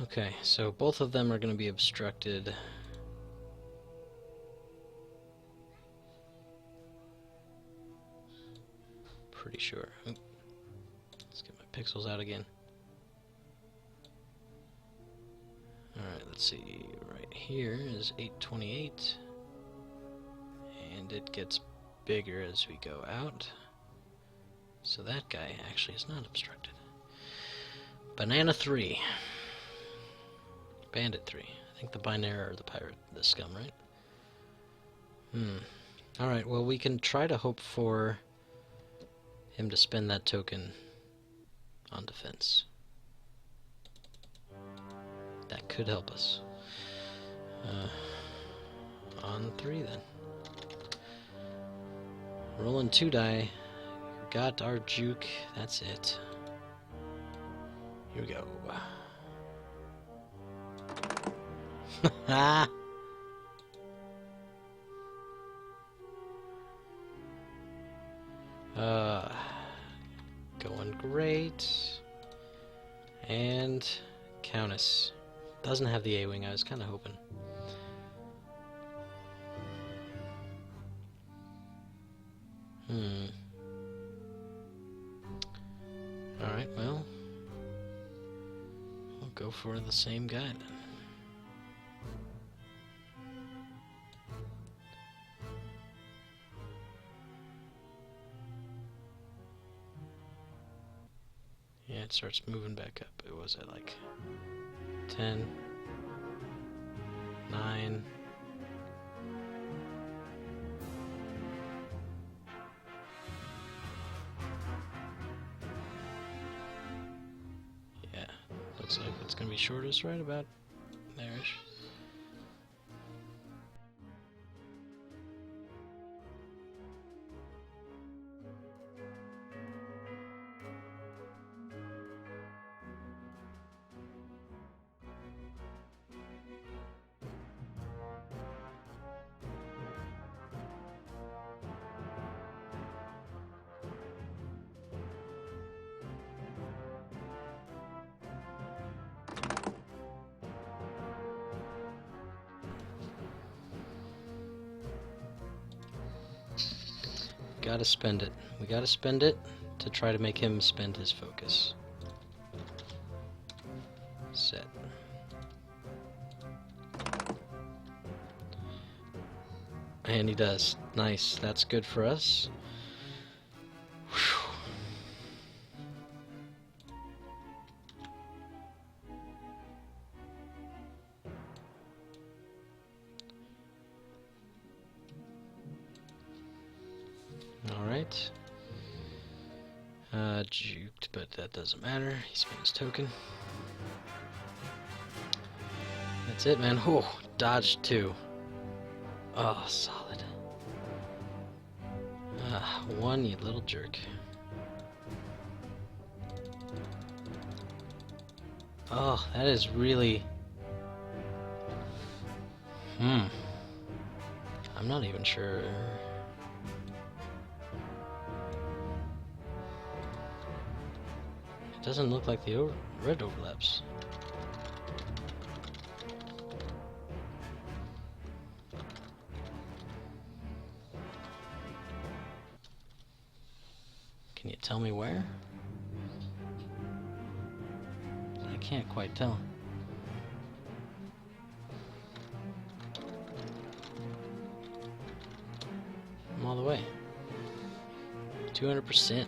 Okay, so both of them are going to be obstructed. Pretty sure. Oop. Let's get my pixels out again. Alright, let's see. Right here is 828. And it gets bigger as we go out. So that guy actually is not obstructed. Banana 3. Bandit 3. I think the Binary or the Pirate, the Scum, right? Alright, well we can try to hope for him to spend that token on defense. That could help us. On 3 then. Rolling 2 die. Got our Juke. That's it. Here we go. Going great. And Countess. Doesn't have the A-Wing, I was kind of hoping. Alright, well. We'll go for the same guy then. Yeah, it starts moving back up. It was at like 10, 9. Yeah, looks like it's gonna be shortest right about there-ish. Gotta spend it. We gotta spend it to try to make him spend his focus. Set. And he does. Nice. That's good for us. Whew. Alright. Juked, but that doesn't matter. He spent his token. That's it, man. Oh, dodged 2. Oh, solid. 1, you little jerk. Oh, that is really... I'm not even sure... It doesn't look like the red overlaps. Can you tell me where? I can't quite tell. I'm all the way. 200%.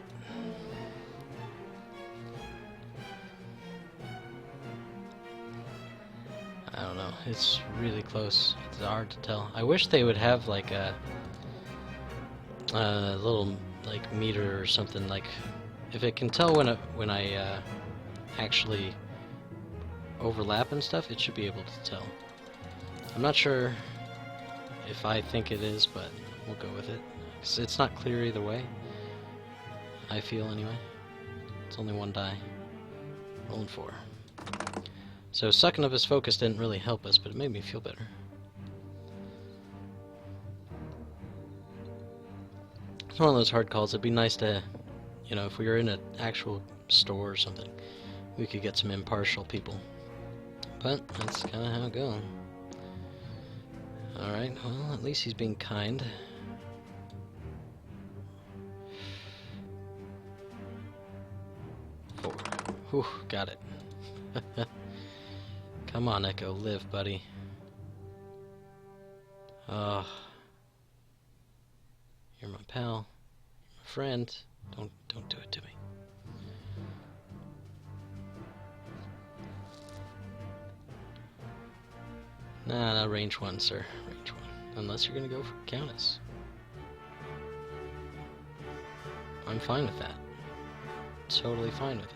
I don't know. It's really close. It's hard to tell. I wish they would have like a little like meter or something, like if it can tell when I actually overlap and stuff, it should be able to tell. I'm not sure if I think it is, but we'll go with it. It's not clear either way, I feel anyway. It's only 1 die. Rolling 4. So sucking up his focus didn't really help us, but it made me feel better. It's one of those hard calls. It'd be nice to, you know, if we were in an actual store or something, we could get some impartial people. But that's kind of how it goes. Alright, well, at least he's being kind. Four. Whew, got it. Come on, Echo, live, buddy. You're my pal. You're my friend. Don't do it to me. Nah, range 1, sir. Range 1. Unless you're gonna go for Kallus. I'm fine with that. Totally fine with it.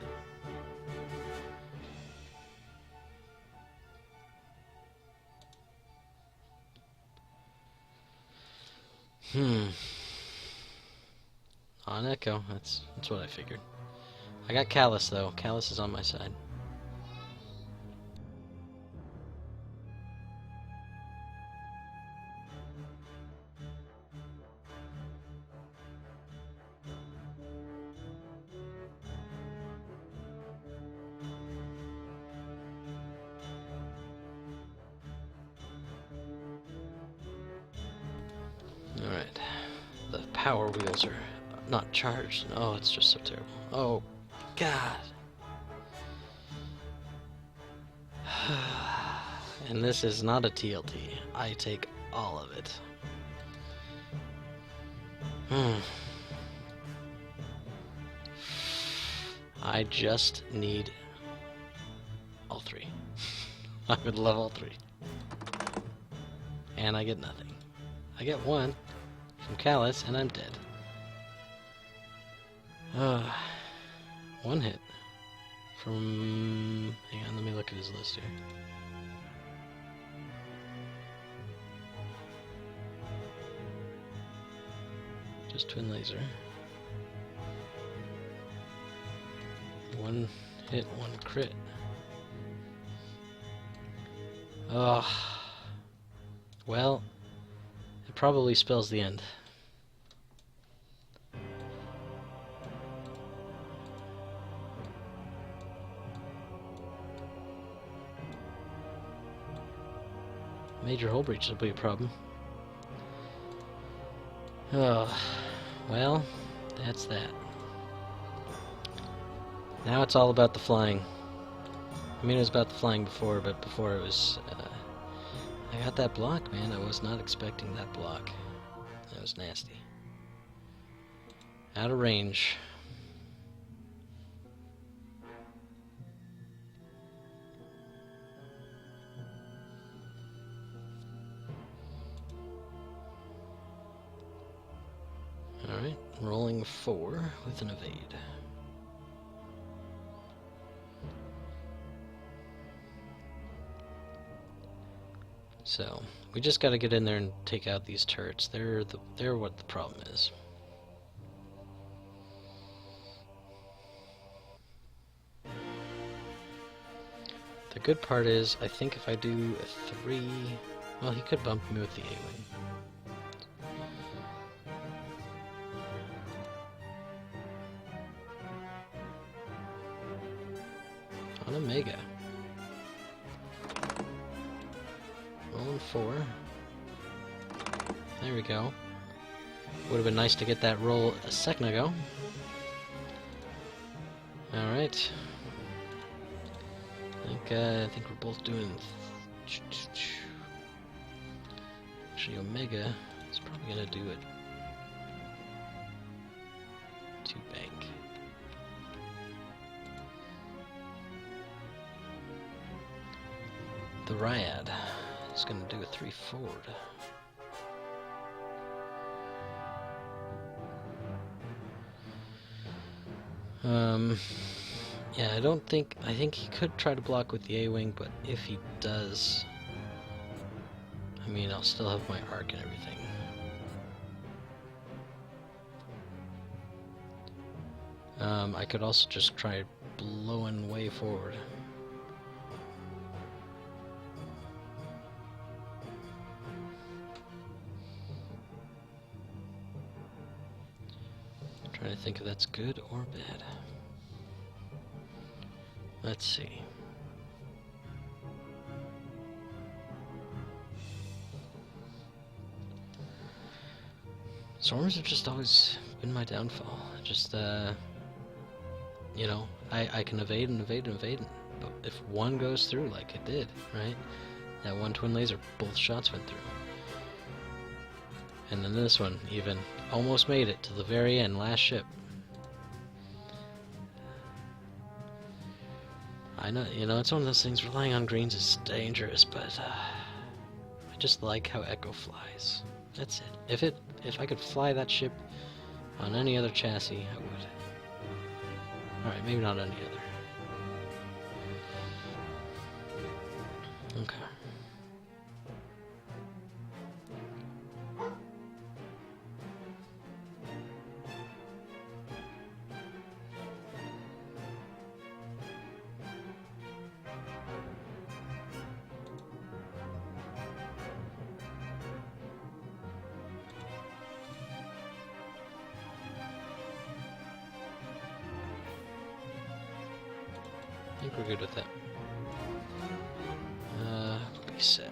On Echo, that's what I figured. I got Kallus though. Kallus is on my side. Alright. The power wheels are not charged. Oh, it's just so terrible. Oh, God. And this is not a TLT. I take all of it. I just need all 3. I would love all 3. And I get nothing. I get 1 from Kallus, and I'm dead. 1 hit from... Hang on, let me look at his list here. Just twin laser. 1 hit, 1 crit. Well, it probably spells the end. Major hull breach will be a problem. Well, that's that. Now it's all about the flying. I mean, it was about the flying before, but before it was... I got that block, man. I was not expecting that block. That was nasty. Out of range. Alright, rolling 4 with an evade. So, we just gotta get in there and take out these turrets. They're what the problem is. The good part is, I think if I do a 3... Well, he could bump me with the A-Wing. On Omega. Rolling 4. There we go. Would have been nice to get that roll a second ago. Alright. I think we're both doing... Actually, Omega is probably going to do it. 2 bank. The Ryad is going to do a 3 forward. Yeah, I think he could try to block with the A-Wing, but if he does, I mean, I'll still have my arc and everything. I could also just try blowing way forward. I'm trying to think if that's good or bad. Let's see. Storms have just always been my downfall. Just, you know, I can evade and evade and evade, but if one goes through like it did, right? That one twin laser, both shots went through. And then this one, even, almost made it to the very end, last ship. I know, you know, it's one of those things, relying on greens is dangerous, but I just like how Echo flies. That's it. If I could fly that ship on any other chassis, I would. Alright, maybe not any other. Okay. I think we're good with that. Be set.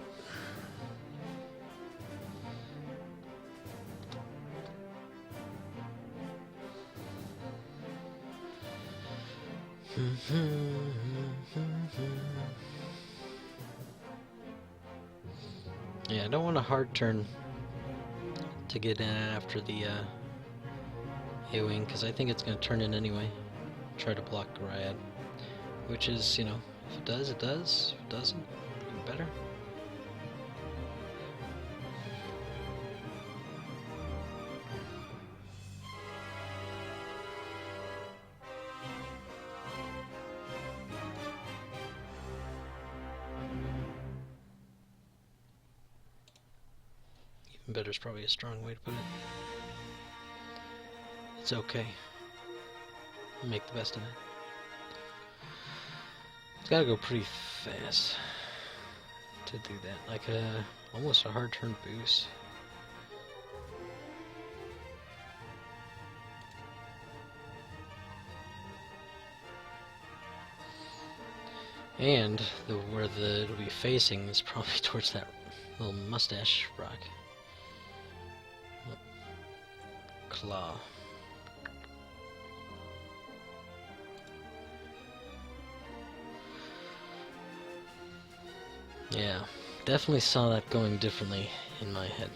Yeah, I don't want a hard turn to get in after the A-Wing, because I think it's going to turn in anyway. Try to block Ryad. Which is, you know, if it does, it does. If it doesn't, even better. Even better is probably a strong way to put it. It's okay. I'll make the best of it. It's gotta go pretty fast to do that, like almost a hard turn boost. And where it'll be facing is probably towards that little mustache rock. claw. Yeah, definitely saw that going differently in my head.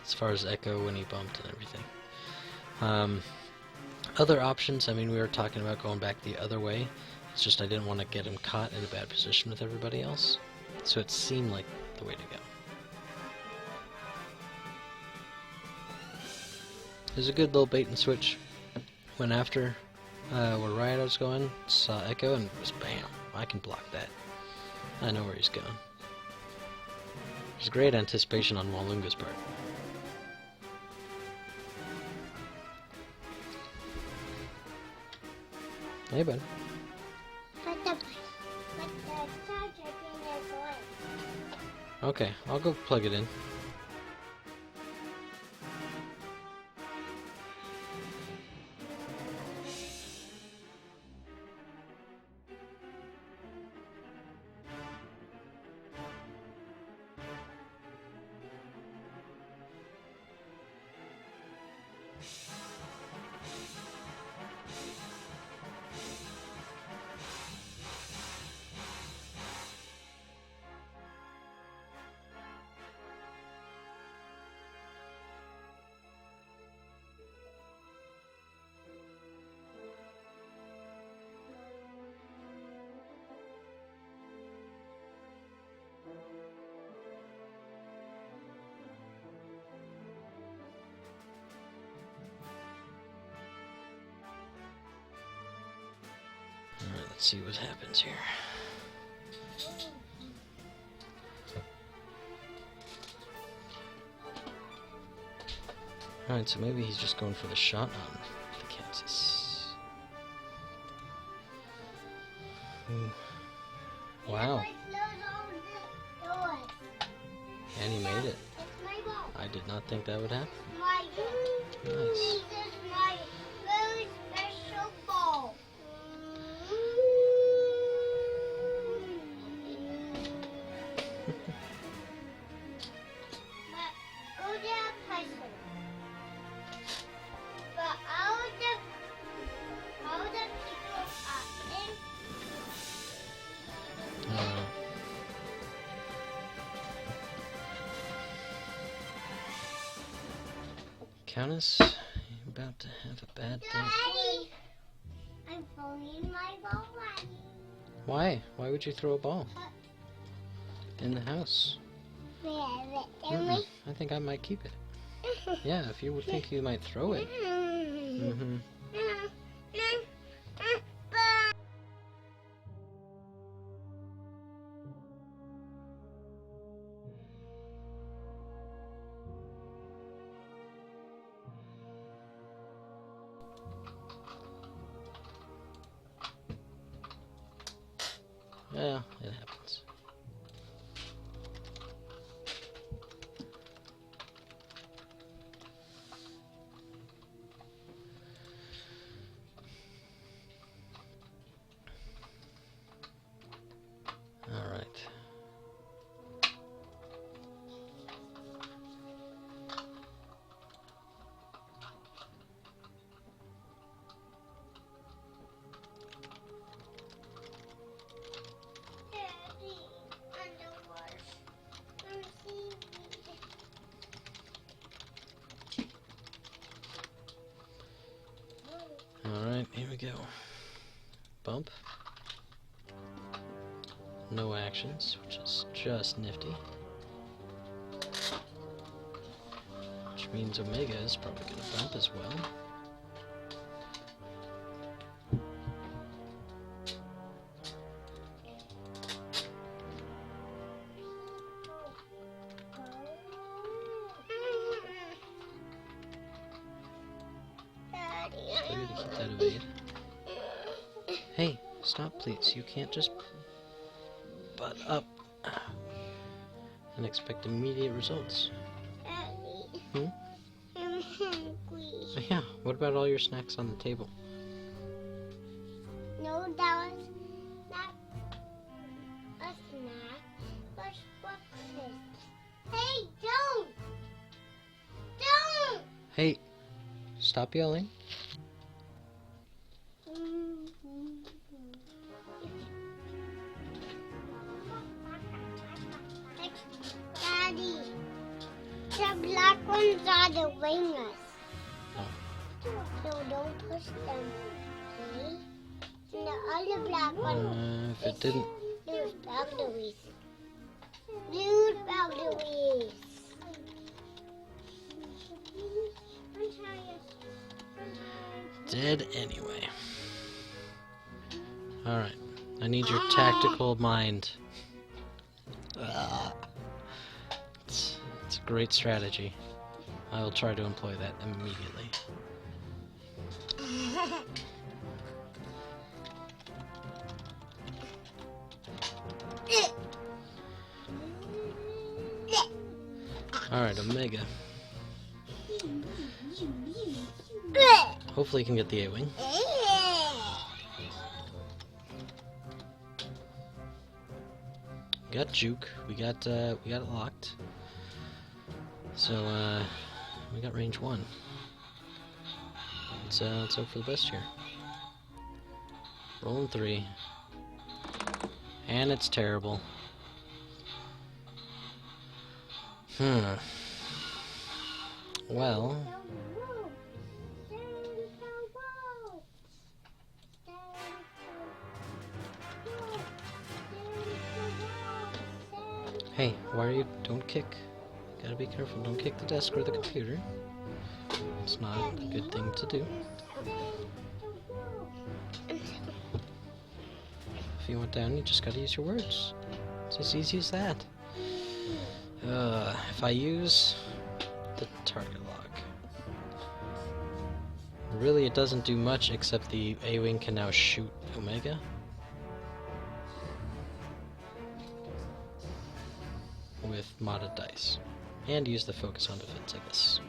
As far as Echo when he bumped and everything. Other options, I mean, we were talking about going back the other way. It's just I didn't want to get him caught in a bad position with everybody else. So it seemed like the way to go. There's a good little bait and switch. Went after where Ryad was going, saw Echo, and was bam, I can block that. I know where he's going. There's great anticipation on Waloonga's part. Hey, bud. But the charger thing is on. Okay, I'll go plug it in. Alright, let's see what happens here. Alright, so maybe he's just going for the shot on the Kansas. Ooh. Wow. And he made it. I did not think that would happen. Nice. Kallus, you're about to have a bad day. Daddy, I'm throwing my ball at you. Why? Why would you throw a ball? In the house. I think I might keep it. Yeah, if you would think you might throw it. Mm-hmm. Yeah, it happens. All right. Alright, here we go. Bump. No actions, which is just nifty. Which means Omega is probably going to bump as well. Better to keep that evade. Hey, stop please. You can't just butt up and expect immediate results. Daddy, I'm hungry. Yeah, what about all your snacks on the table? No, that was not a snack. What's breakfast? Hey, don't! Don't! Hey, stop yelling. Daddy, the black ones are the wingers. Oh. So don't push them, okay? And the other black one If it didn't... Blue boundaries. Blue boundaries. Dead anyway. Alright. I need your tactical mind. It's a great strategy. I will try to employ that immediately. Alright, Omega. Hopefully you can get the A-Wing. We got Juke. We got it locked. So we got range 1. Let's hope for the best here. Rolling 3. And it's terrible. Well, hey, why are you... Don't kick. Gotta be careful. Don't kick the desk or the computer. It's not a good thing to do. If you want down, you just gotta use your words. It's as easy as that. If I use the target lock... Really, it doesn't do much except the A-Wing can now shoot Omega. With modded dice. And use the focus on defense, I guess.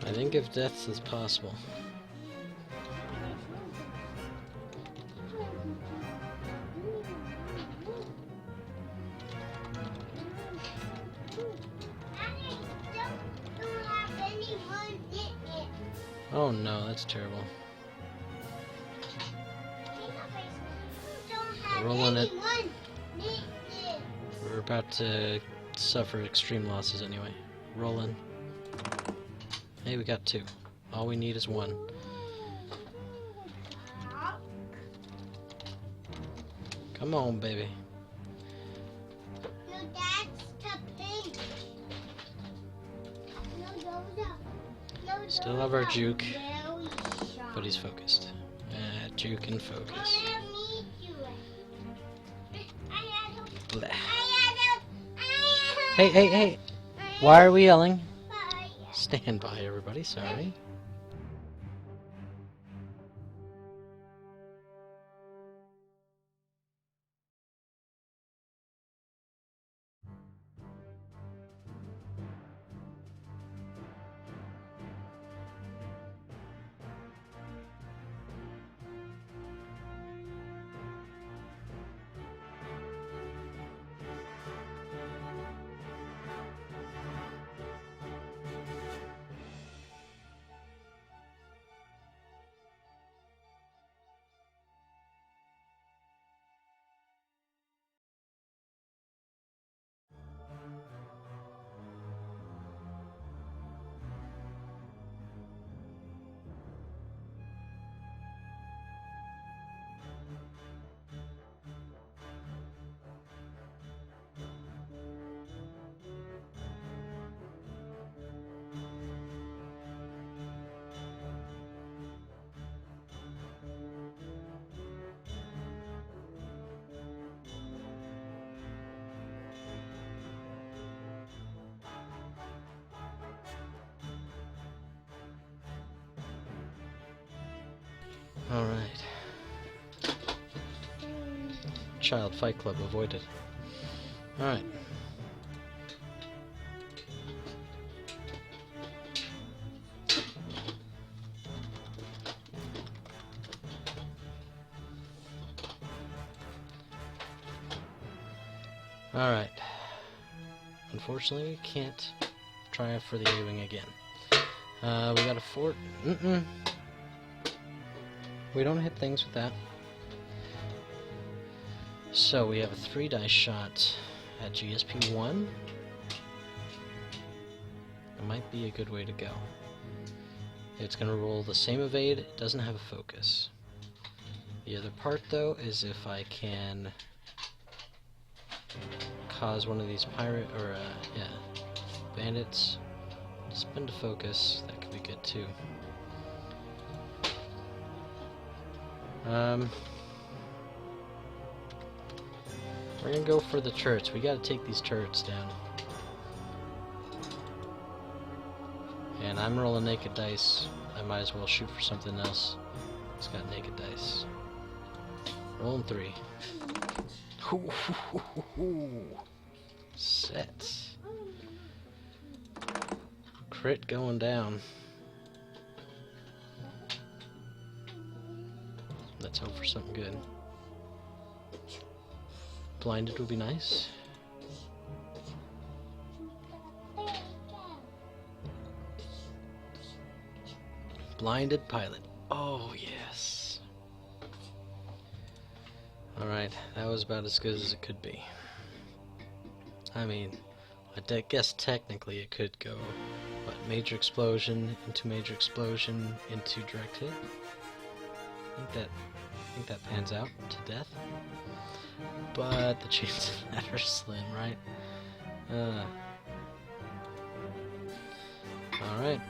I think if death is possible. Oh no, that's terrible. Rolling it. We're about to suffer extreme losses anyway. Rolling. Hey, we got 2. All we need is 1. Come on, baby. No, that's the pink. No, Still have our Juke, but he's focused. Juke and focus. Blech. Hey, hey, hey! Why are we yelling? Stand by, everybody. Sorry. Alright. Child Fight Club avoided. Alright. Alright. Unfortunately, we can't try for the A-Wing again. We got a fort. We don't hit things with that. So, we have a 3-die shot at GSP 1. It might be a good way to go. It's going to roll the same evade, it doesn't have a focus. The other part, though, is if I can cause one of these bandits to spend a focus, that could be good too. We're gonna go for the turrets. We gotta take these turrets down. And I'm rolling naked dice. I might as well shoot for something else. It's got naked dice. Rolling 3. Set. Crit going down. Let's hope for something good. Blinded would be nice. Blinded pilot. Oh, yes. Alright, that was about as good as it could be. I mean, I guess technically it could go, what, major explosion into direct hit? I think that pans out to death. But the chances of that are slim, right? Alright.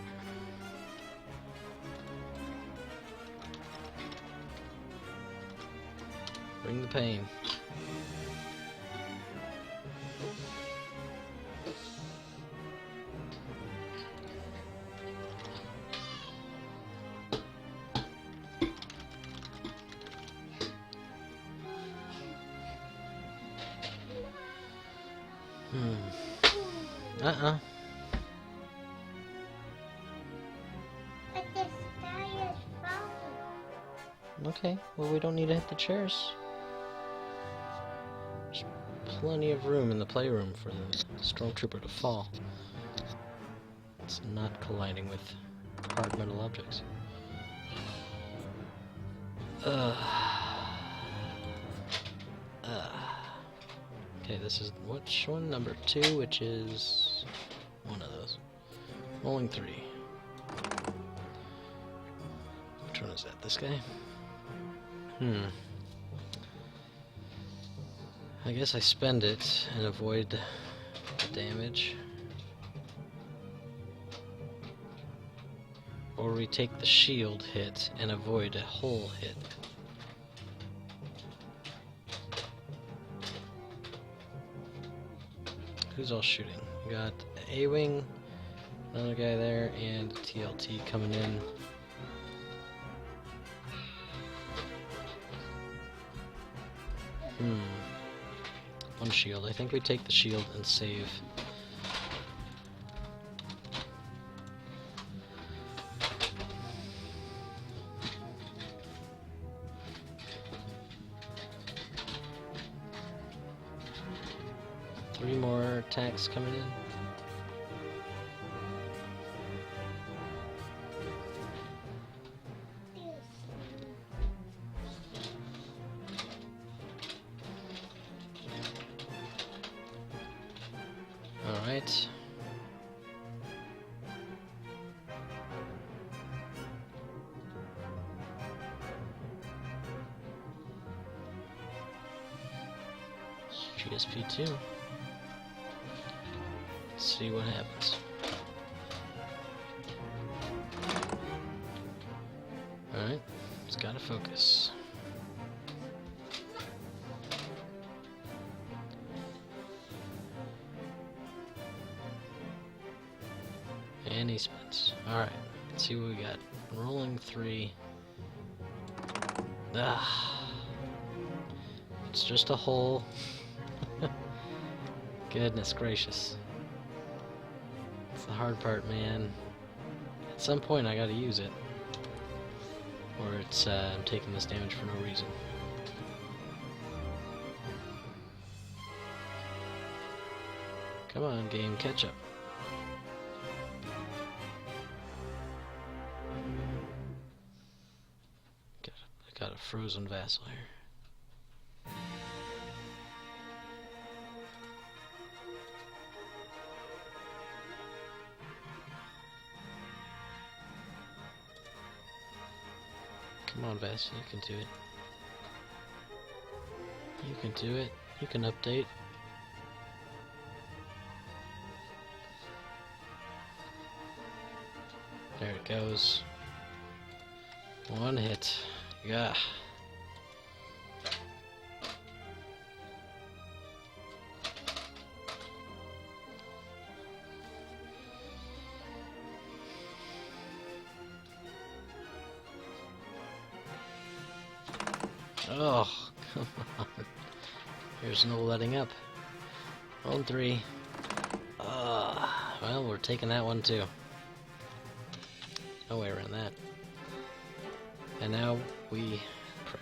Bring the pain. But the sky is falling. Okay, well we don't need to hit the chairs. There's plenty of room in the playroom for the stormtrooper to fall. It's not colliding with hard metal objects. Okay, this is which one? Number 2, which is one of those. Rolling 3. Which one is that? This guy? I guess I spend it and avoid the damage. Or we take the shield hit and avoid a hull hit. Who's all shooting? We got A-Wing, another guy there, and TLT coming in. One shield. I think we take the shield and save. Three more attacks coming in. Alright. GSP2. Let's see what happens. Alright, it's gotta focus. And he spins. Alright, let's see what we got. Rolling 3. It's just a hole. Goodness gracious. It's the hard part, man. At some point I gotta use it. Or it's, I'm taking this damage for no reason. Come on, game, catch up. Got a frozen vassal here. Come on, vassal, you can do it. You can do it. You can update. There it goes. One hit. Yeah. Oh, come on. There's no letting up. On 3. Well, we're taking that one too. No way around that. And now we pray.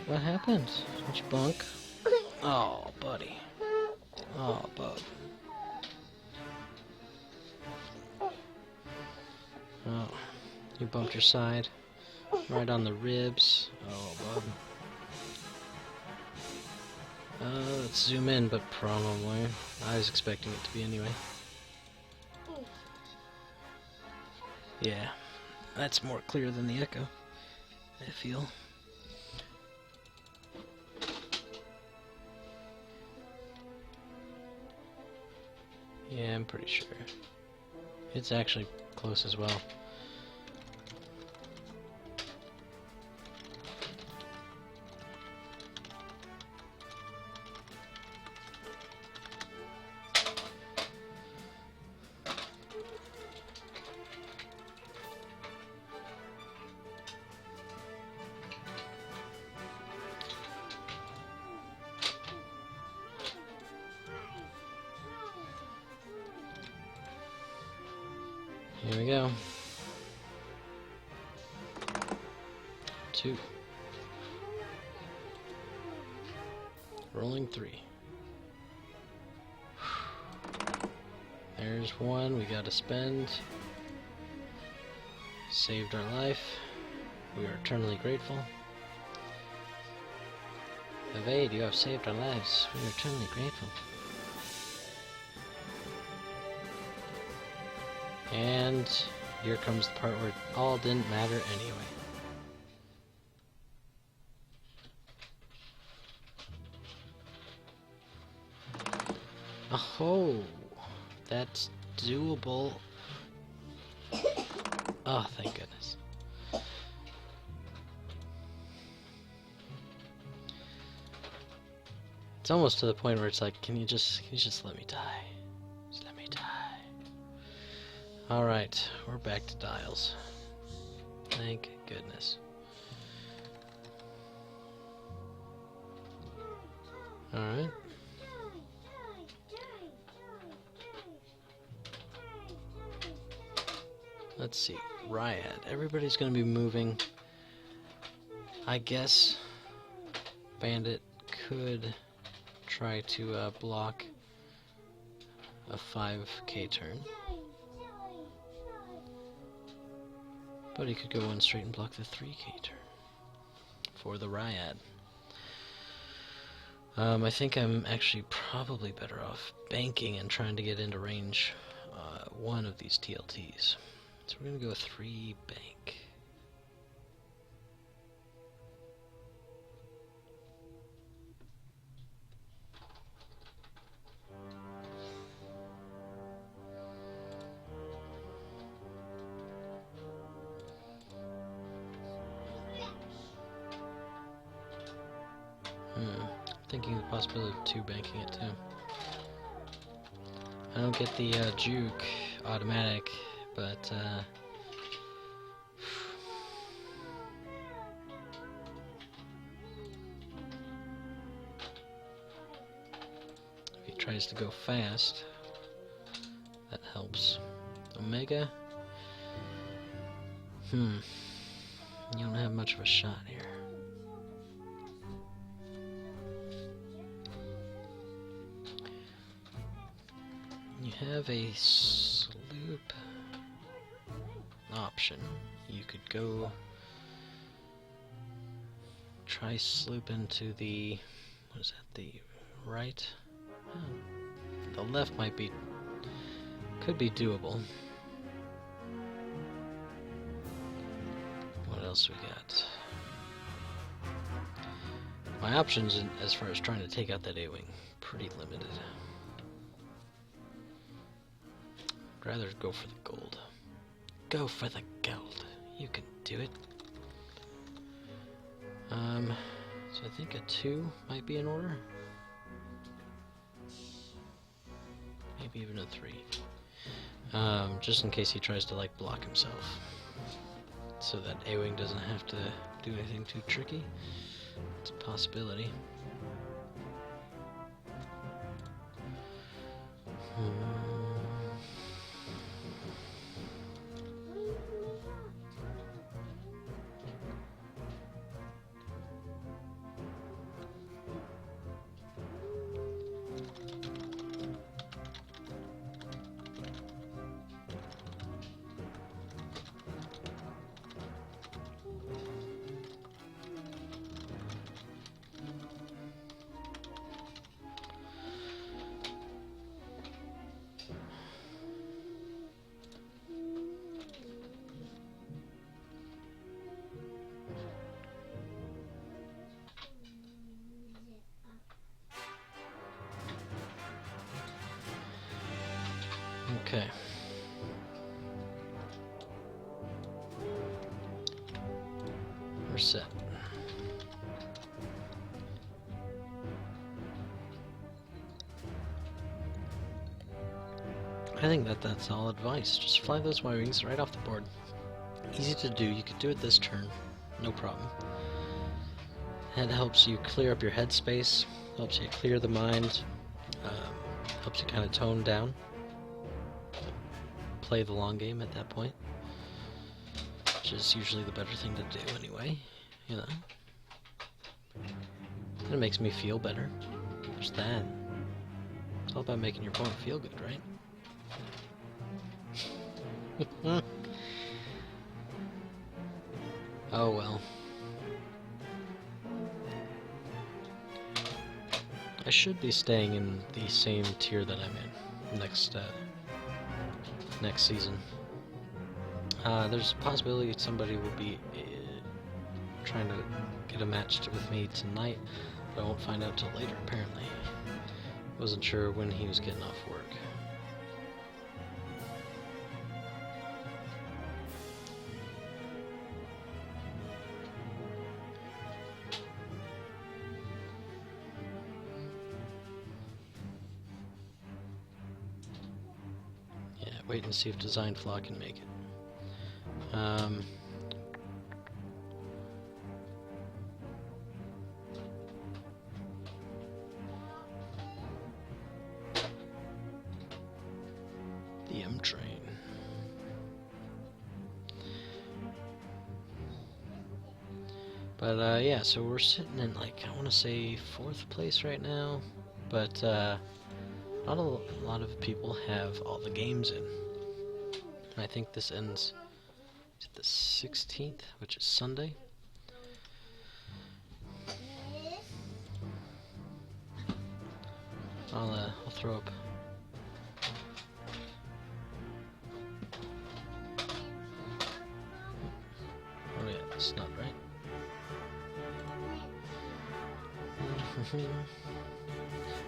What happened? Did you bunk? Oh, buddy. Oh, bub. Oh, you bumped your side. Right on the ribs. Oh, bub. Let's zoom in, but probably. I was expecting it to be anyway. Yeah, that's more clear than the echo, I feel. Yeah, I'm pretty sure. It's actually close as well. Here we go. 2. Rolling 3. There's 1 we gotta spend. Saved our life. We are eternally grateful. Evade, you have saved our lives. We are eternally grateful. And here comes the part where it all didn't matter anyway. Oh, that's doable. Oh, thank goodness. It's almost to the point where it's like, can you just let me die? Just let me die. Alright, we're back to dials. Thank goodness. Alright. Let's see. Ryad. Everybody's gonna be moving. I guess Bandit could try to block a 5k turn. But he could go in straight and block the 3k turn for the Ryad. I think I'm actually probably better off banking and trying to get into range one of these TLTs. So we're going to go 3 bank. Thinking the possibility of 2 banking it too. I don't get the Juke automatic, but if he tries to go fast, that helps. Omega? You don't have much of a shot here. You have a sloop option. You could go try sloop into the, what is that, the right? The left might be, could be doable. What else we got? My options as far as trying to take out that A-wing, pretty limited. I'd rather go for the gold. Go for the gold. You can do it. So I think a 2 might be in order. Maybe even a 3. Just in case he tries to like block himself. So that A-wing doesn't have to do anything too tricky. It's a possibility. Okay. We're set. I think that's all advice. Just fly those Y-wings right off the board. Easy to do. You could do it this turn. No problem. That helps you clear up your headspace. Helps you clear the mind. Helps you kind of tone down. Play the long game at that point, which is usually the better thing to do anyway, you know. It makes me feel better. Just that. It's all about making your opponent feel good, right? Oh well. I should be staying in the same tier that I'm in next season. There's a possibility somebody will be trying to get a match with me tonight, but I won't find out till later, apparently. Wasn't sure when he was getting off work. Wait and see if Design Flaw can make it. The M train. But yeah, so we're sitting in, like, I want to say 4th place right now, but not a lot of people have all the games in. And I think this ends the 16th, which is Sunday. I'll throw up. Oh yeah, that's not right.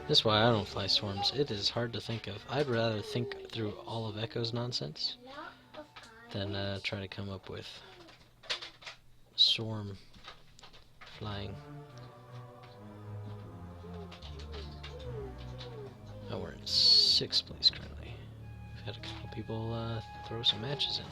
This is why I don't fly swarms. It is hard to think of. I'd rather think through all of Echo's nonsense than try to come up with swarm flying. Now we're in 6th place currently. We've had a couple people throw some matches in.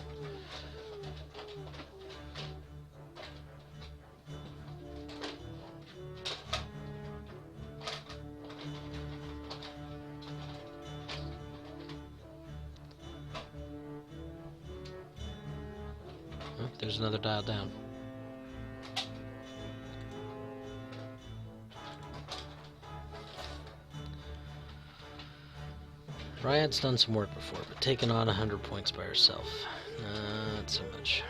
Oh, there's another dial down. Ryad's done some work before, but taking on 100 points by herself, not so much.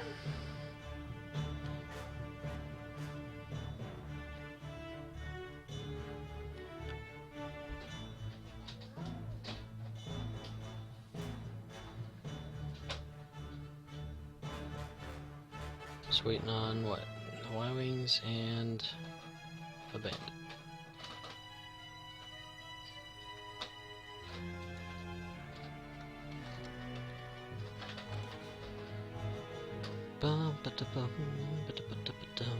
Just waiting on what? The Y-Wings and a Bandit. Bum, ba-da-bum, ba-da-ba-da-ba-dum.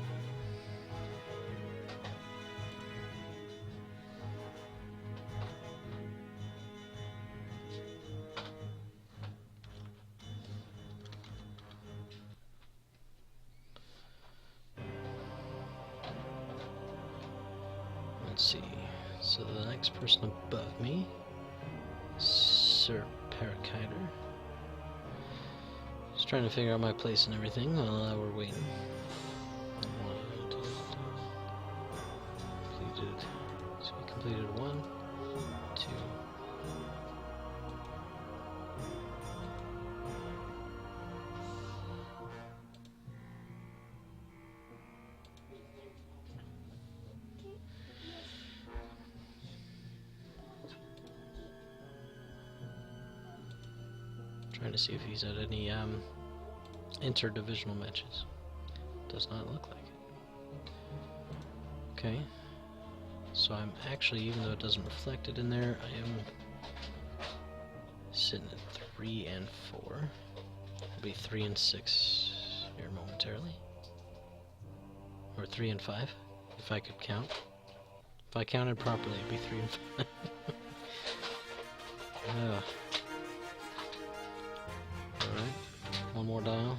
Let's see. So the next person above me, Sir Parakider. Just trying to figure out my place and everything while we're waiting. Completed. So we completed 1, 2. Trying to see if he's at any interdivisional matches. Does not look like it. Okay. So I'm actually, even though it doesn't reflect it in there, I am sitting at 3 and 4. I'll be 3 and 6 here momentarily. Or 3 and 5, if I could count. If I counted properly, it'd be 3 and 5. Alright, one more dial.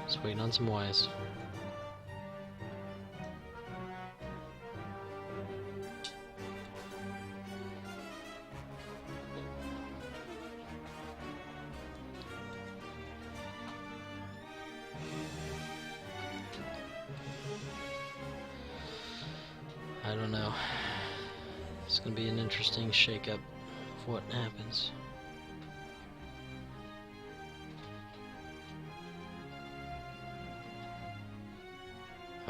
Just waiting on some Ys. I don't know. It's gonna be an interesting shakeup of what happens.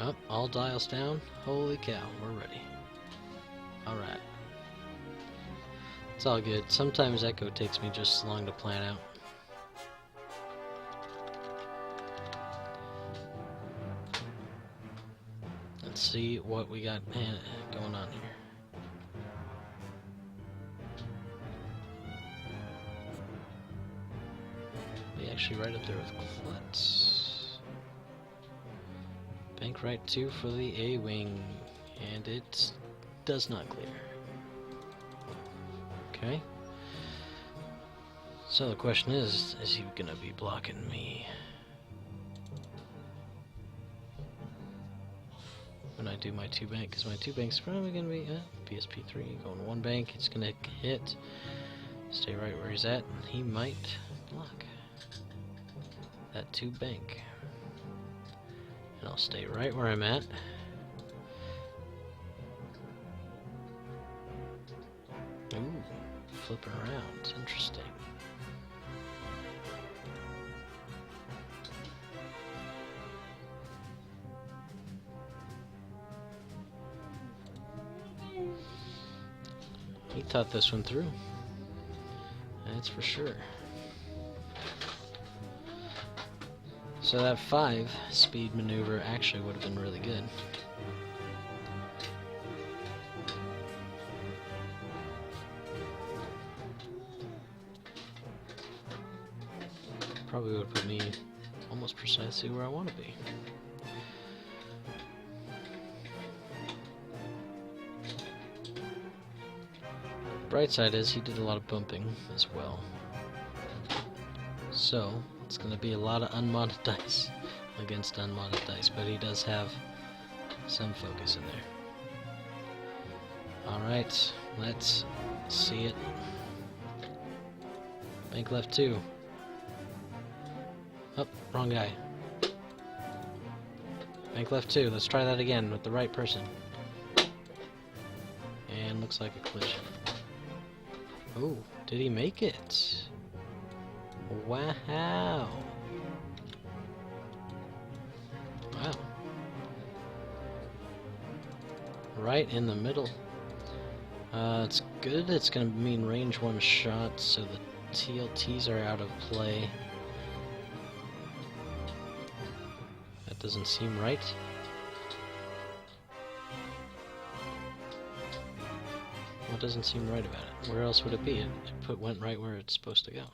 Oh, all dials down. Holy cow, we're ready. Alright. It's all good. Sometimes Echo takes me just as long to plan out. Let's see what we got going on here. We actually right up there with Klutz. Bank right 2 for the A-Wing, and it does not clear. Okay. So the question is he gonna be blocking me when I do my 2 bank? Because my 2 bank's probably gonna be BSP3 going 1 bank. It's gonna hit. Stay right where he's at. He might block that 2 bank. And I'll stay right where I'm at. Ooh, flipping around. Interesting. He thought this one through. That's for sure. So that 5 speed maneuver actually would have been really good. Probably would put me almost precisely where I want to be. bright side is he did a lot of bumping as well. So, it's going to be a lot of unmodded dice against unmodded dice, but he does have some focus in there. Alright, let's see it. Bank left 2. Oh, wrong guy. Bank left 2. Let's try that again with the right person. And looks like a collision. Oh, did he make it? Wow. Wow. Right in the middle. It's good. It's going to mean range 1 shot, so the TLTs are out of play. That doesn't seem right. What doesn't seem right about it? Where else would it be? It went right where it's supposed to go.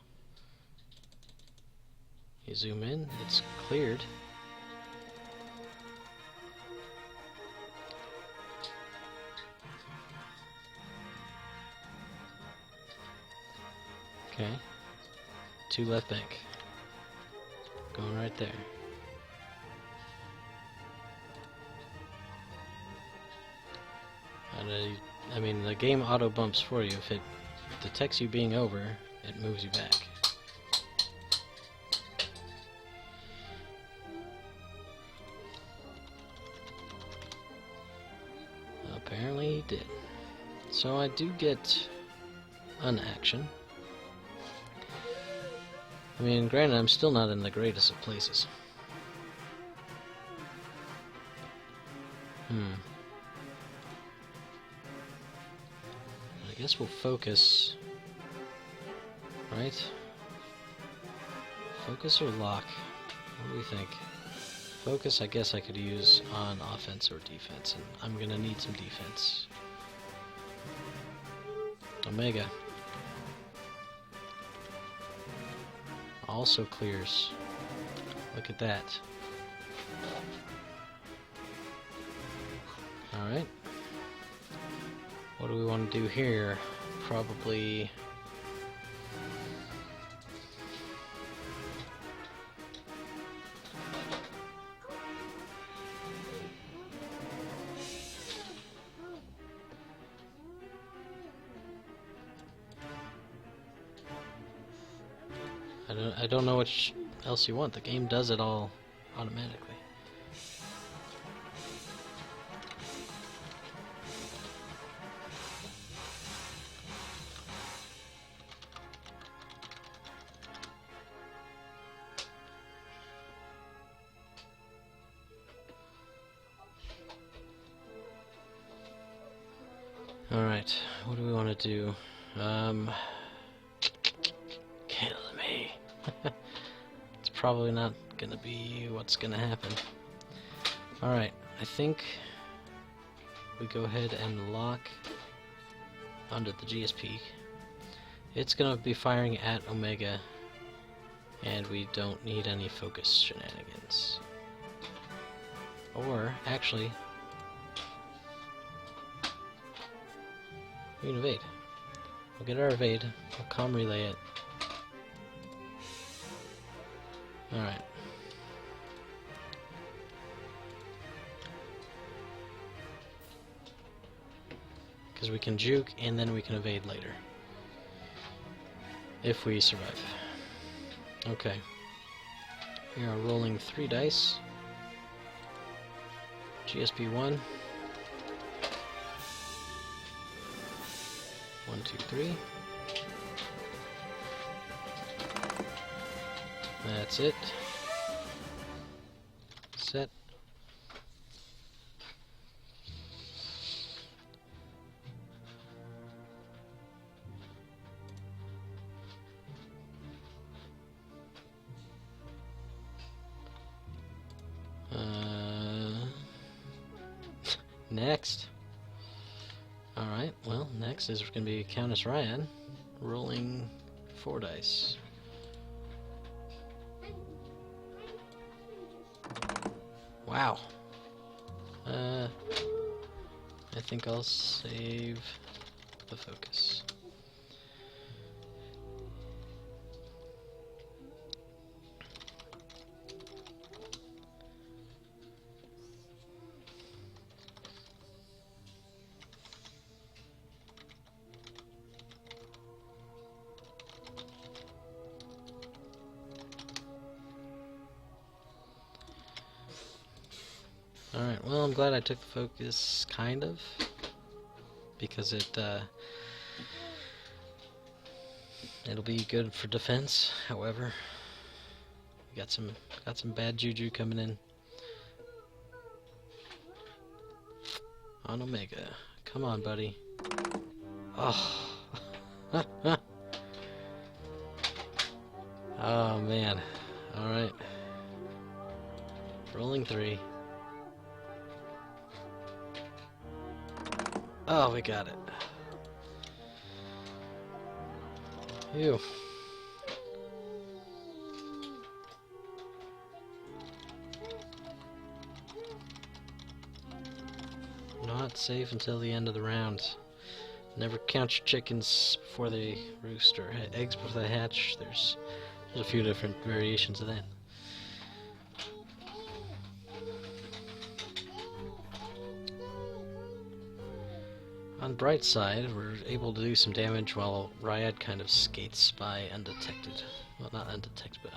You zoom in, it's cleared. Okay. 2 left bank. Going right there. And I mean, the game auto bumps for you. If it detects you being over, it moves you back. Apparently he did. So I do get an action. I mean, granted, I'm still not in the greatest of places. I guess we'll focus. Right? Focus or lock? What do we think? Focus, I guess I could use on offense or defense, and I'm gonna need some defense. Omega. Also clears. Look at that. Alright. What do we want to do here? Probably... I don't know what else you want. The game does it all automatically. Alright, what do we want to do? Kill me. It's probably not gonna be what's gonna happen. Alright, I think we go ahead and lock onto the GSP. It's gonna be firing at Omega, and we don't need any focus shenanigans. Or, actually, we can evade. We'll get our evade, we'll comm relay it. Alright. Because we can juke and then we can evade later. If we survive. Okay. We are rolling 3 dice. GSP 1. 1, 2, 3. That's it. Set. Next. Alright, well, next is going to be Countess Ryad, rolling 4 dice. Wow. I think I'll save the focus. Alright, well, I'm glad I took the focus, kind of. Because it'll be good for defense. However, we got some bad juju coming in. On Omega. Come on, buddy. Oh. Oh, man. Alright. Rolling 3. Oh, we got it. Ew. Not safe until the end of the round. Never count your chickens before they roost, or eggs before they hatch. There's a few different variations of that. On the bright side, we're able to do some damage while Ryad kind of skates by undetected. Well, not undetected, but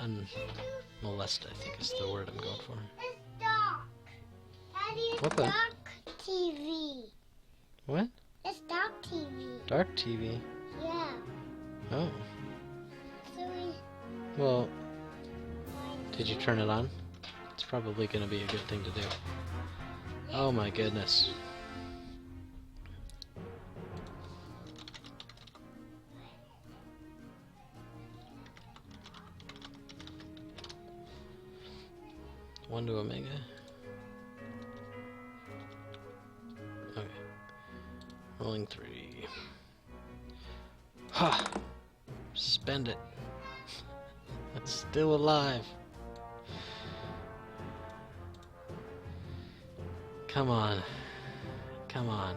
unmolested, I think is the word I'm going for. It's dark. Daddy, it's What the? dark TV. What? It's dark TV. Dark TV? Yeah. Oh. So we... Well, did you turn it on? It's probably going to be a good thing to do. Oh my goodness. One to Omega. Okay. Rolling 3. Ha! Spend it. It's still alive. Come on. Come on.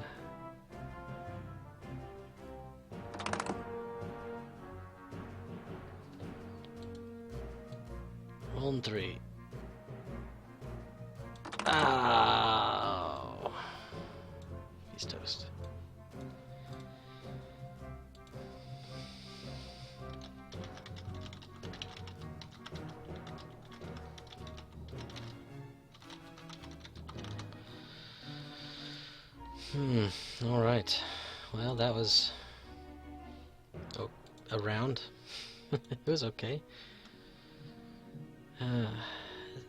Rolling 3. Oh. He's toast. Alright. Well, that was a round. It was okay.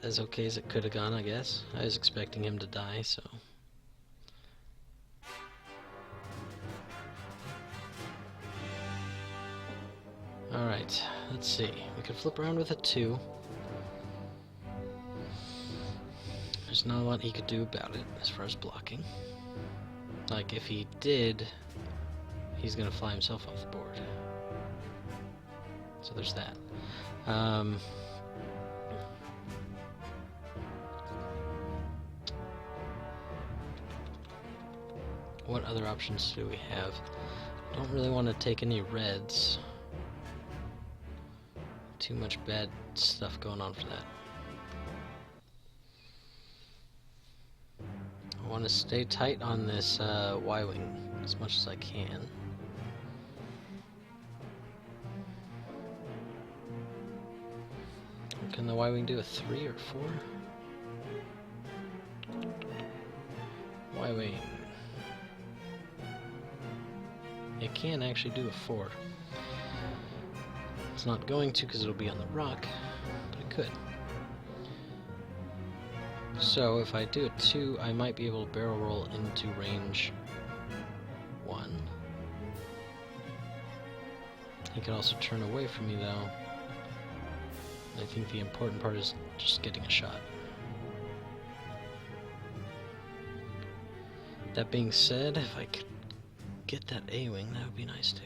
As okay as it could have gone, I guess. I was expecting him to die, so... Alright, let's see. We could flip around with a 2. There's not a lot he could do about it, as far as blocking. Like, if he did, he's gonna fly himself off the board. So there's that. What other options do we have? Don't really want to take any reds. Too much bad stuff going on for that. I want to stay tight on this Y-wing as much as I can. Can the Y-wing do a 3 or 4? Y-wing. It can actually do a 4. It's not going to because it'll be on the rock, but it could. So if I do a 2, I might be able to barrel roll into range 1. He could also turn away from me though. I think the important part is just getting a shot. That being said, if I could get that A-wing, that would be nice too.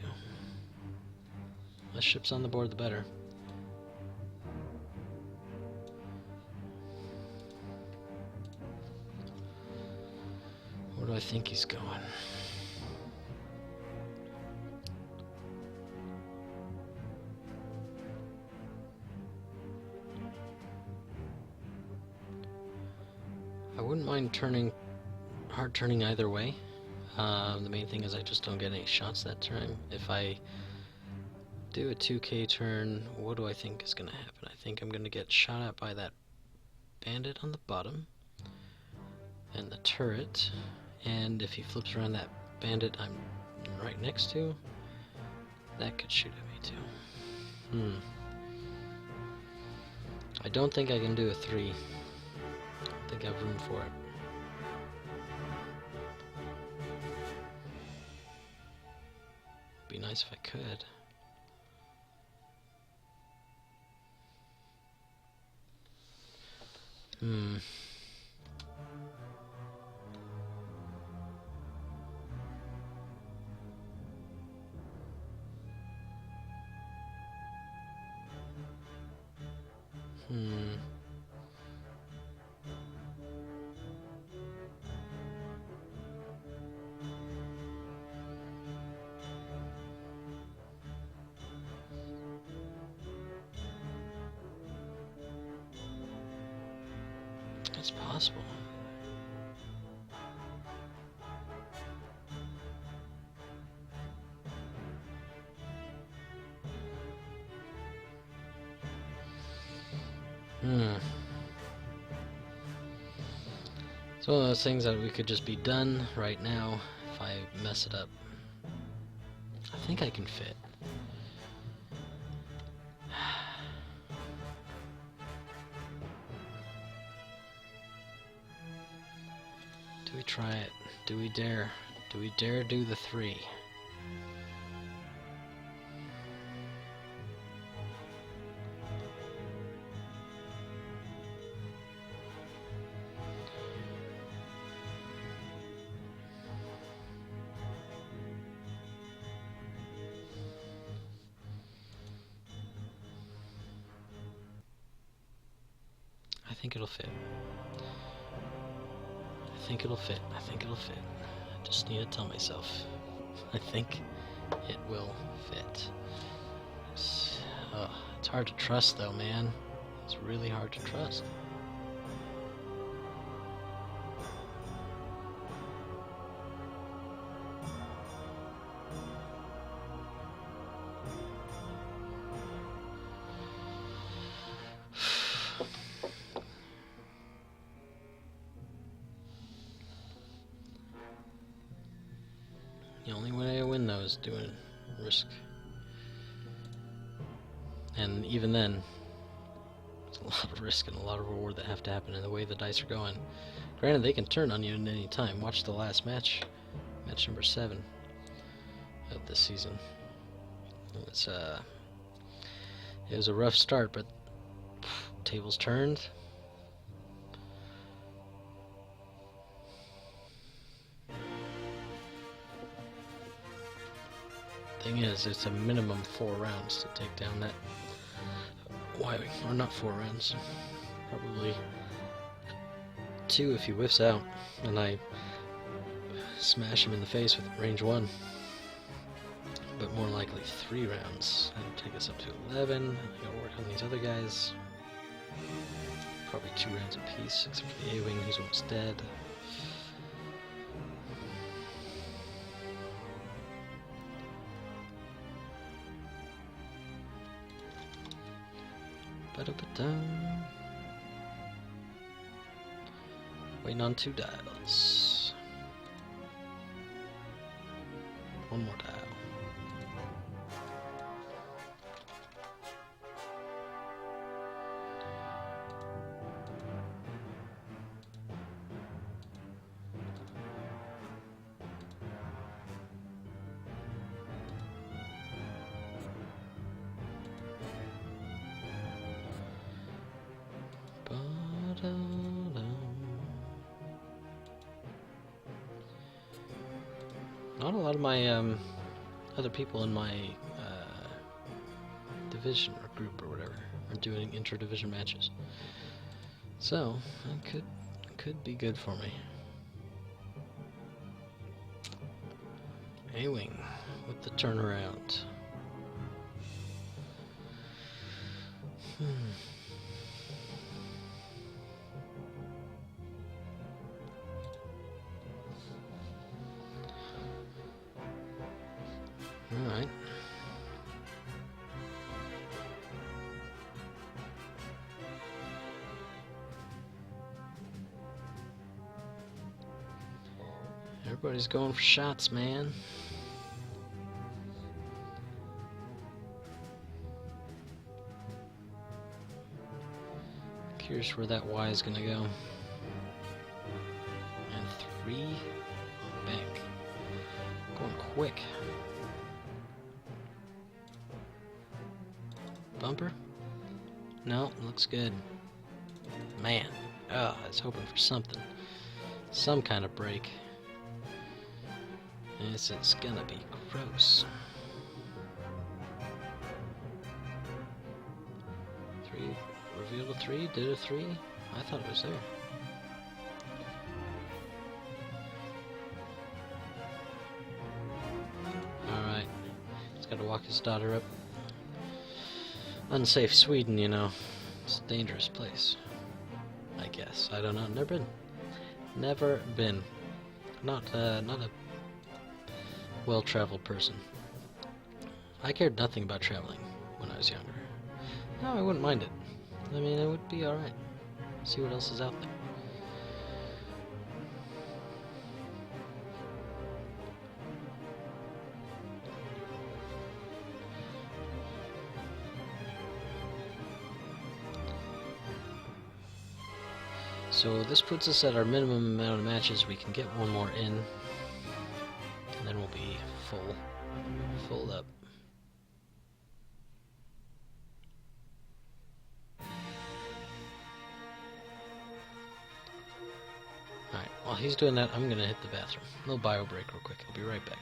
Less ships on the board, the better. Where do I think he's going? I wouldn't mind hard turning either way. The main thing is I just don't get any shots that turn. If I do a 2k turn, what do I think is going to happen? I think I'm going to get shot at by that bandit on the bottom. and the turret, and if he flips around that bandit I'm right next to, that could shoot at me too. I don't think I can do a 3. I don't think I have room for it. Be nice if I could. It's possible. It's one of those things that we could just be done right now if I mess it up. I think I can fit. Do we try it? Do we dare? Do we dare do the 3? I think it'll fit. I think it'll fit. I think it'll fit. I just need to tell myself. I think it will fit. It's hard to trust though, man. It's really hard to trust. The only way I win though is doing risk. And even then, there's a lot of risk and a lot of reward that have to happen in the way the dice are going. Granted, they can turn on you at any time. Watch the last match. Match number 7 of this season. It was a rough start, but tables turned. Thing is, it's a minimum 4 rounds to take down that Y-wing, or not 4 rounds, probably 2 if he whiffs out, and I smash him in the face with range 1, but more likely 3 rounds. That'll take us up to 11, I gotta work on these other guys, probably 2 rounds apiece, except for the A-wing, who's almost dead. Waiting on 2 dials. 1 more dial. Not a lot of my other people in my division or group or whatever are doing intra-division matches, so it could be good for me. A-wing with the turnaround. Alright. Everybody's going for shots, man. Curious where that Y is gonna go. And 3. Bank. Going quick. Bumper? No, looks good. Man. Oh, I was hoping for something. Some kind of break. Yes, it's gonna be gross. 3. Revealed a 3? Did a 3? I thought it was there. Alright. He's gotta walk his daughter up. Unsafe Sweden, you know. It's a dangerous place. I guess. I don't know. Never been. Never been. Not a well-traveled person. I cared nothing about traveling when I was younger. No, I wouldn't mind it. I mean, it would be alright. See what else is out there. So this puts us at our minimum amount of matches. We can get one more in, and then we'll be full up. Alright, while he's doing that, I'm gonna hit the bathroom. A little bio break real quick. I'll be right back.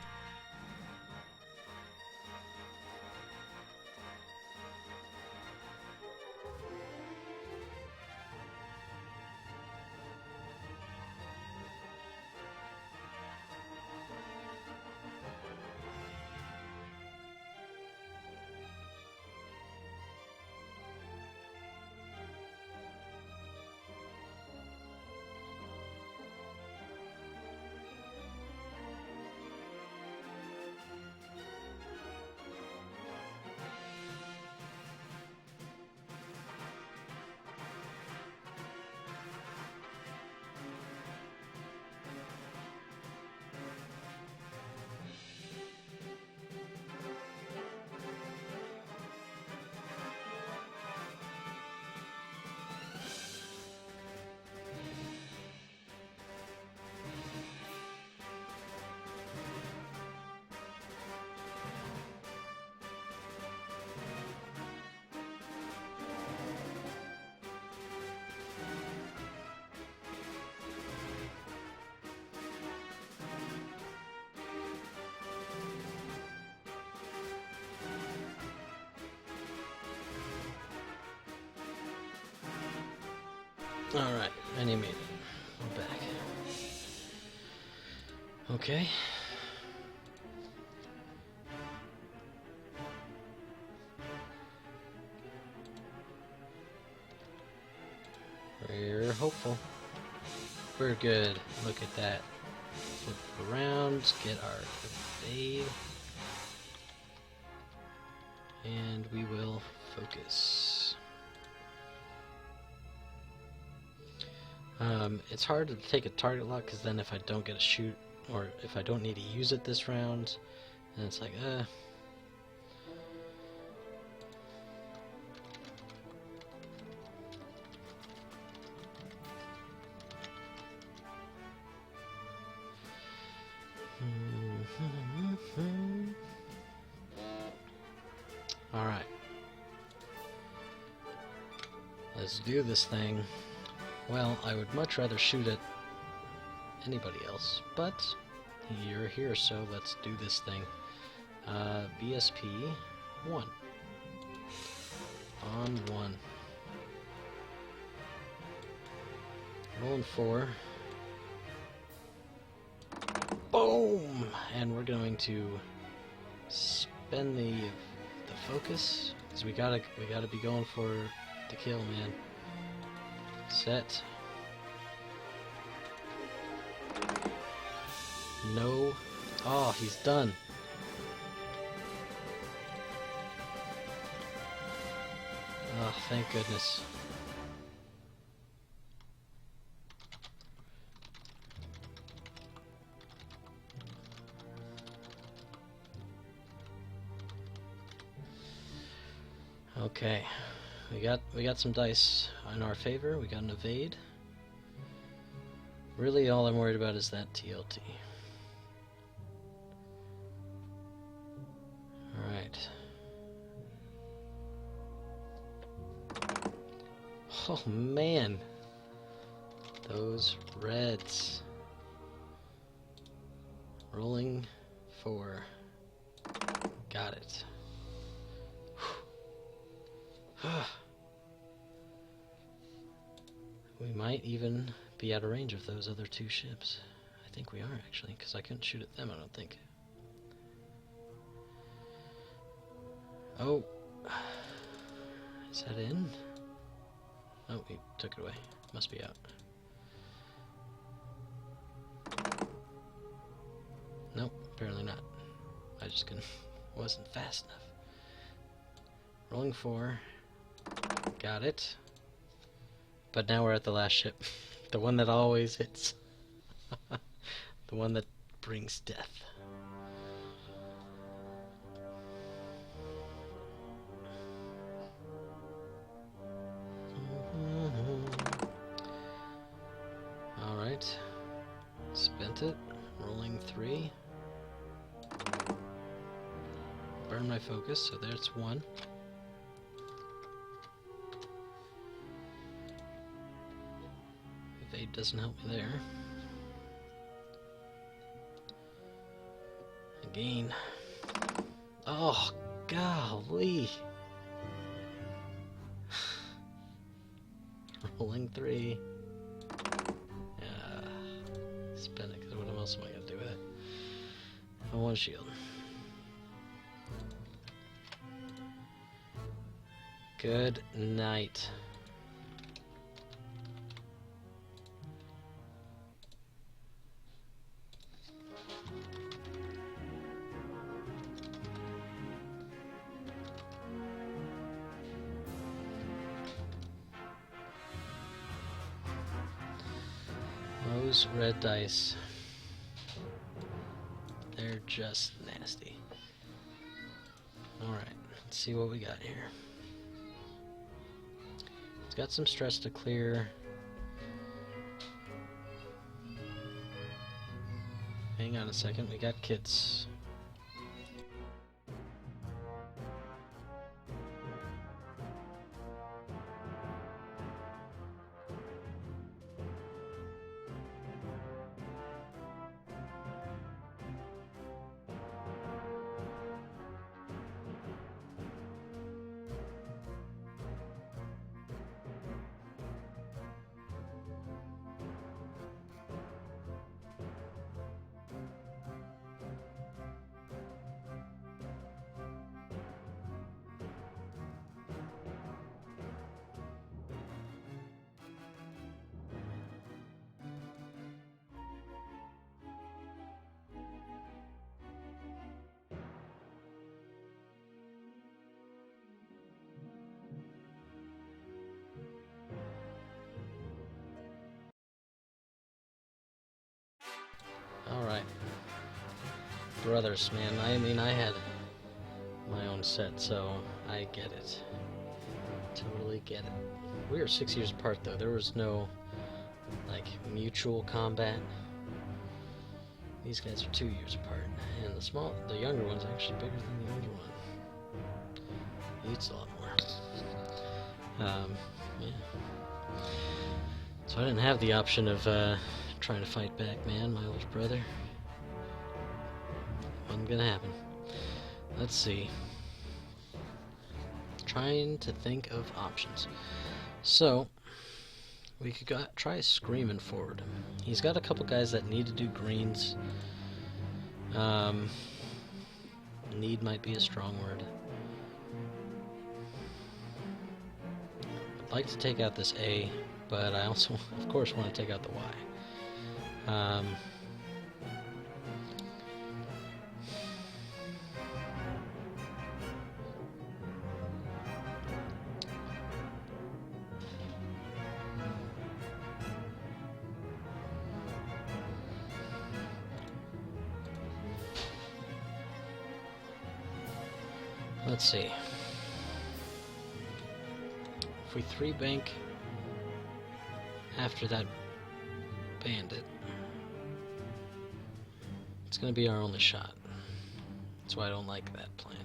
Alright, and he made it. We're back. Okay. We're hopeful. We're good. Look at that. Flip around, get our evade. And we will focus. It's hard to take a target lock because then if I don't get a shoot, or if I don't need to use it this round, then it's like, Alright. Let's do this thing. Well, I would much rather shoot at anybody else, but you're here, so let's do this thing. BSP 1. On 1. Rolling 4. Boom! And we're going to spend the focus, because we gotta be going for the kill, man. Set. No. Oh, he's done. Oh, thank goodness. Okay, we got some dice in our favor. We got an evade. Really, all I'm worried about is that TLT. All right. Oh man, those reds. Rolling 4. Got it. We might even be out of range of those other 2 ships. I think we are, actually, because I couldn't shoot at them, I don't think. Oh. Is that in? Oh, he took it away. Must be out. Nope, apparently not. I just wasn't fast enough. Rolling 4. Got it. But now we're at the last ship. The one that always hits. The one that brings death. Alright. Spent it. Rolling 3. Burn my focus, so there's 1. Evade doesn't help me there. Again. Oh, golly. Rolling 3. Spin it, because what else am I going to do with it? I want shield. Good night. Those red dice, they're just nasty. Alright, let's see what we got here. It's got some stress to clear. Hang on a second, we got kits. Alright. Brothers, man. I mean, I had my own set, so I get it. Totally get it. We were 6 years apart, though. There was no, like, mutual combat. These guys are 2 years apart. And the younger one's actually bigger than the older one. He eats a lot more. Yeah. So I didn't have the option of, trying to fight back, man, my older brother. Wasn't gonna happen. Let's see. Trying to think of options. So, we could try screaming forward. He's got a couple guys that need to do greens. Need might be a strong word. I'd like to take out this A, but I also, of course, want to take out the Y. Let's see. if we 3-bank after that bandit, it's gonna be our only shot. That's why I don't like that plan.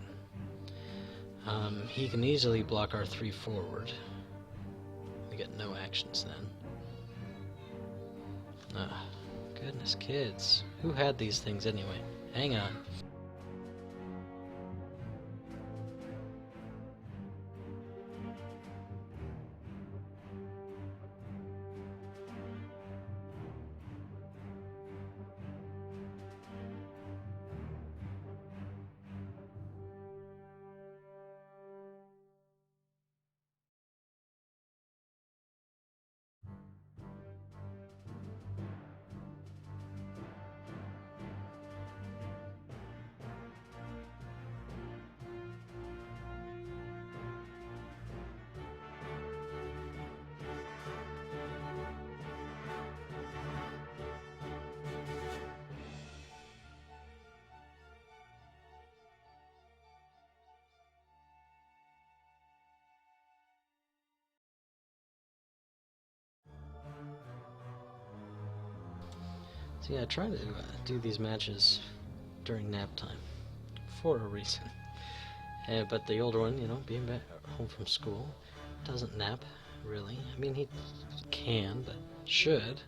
He can easily block our 3 forward. We get no actions then. Ah, goodness, kids. Who had these things anyway? Hang on. So yeah, I try to do these matches during nap time for a reason. But the older one, you know, being back home from school, doesn't nap, really. I mean, he can, but should.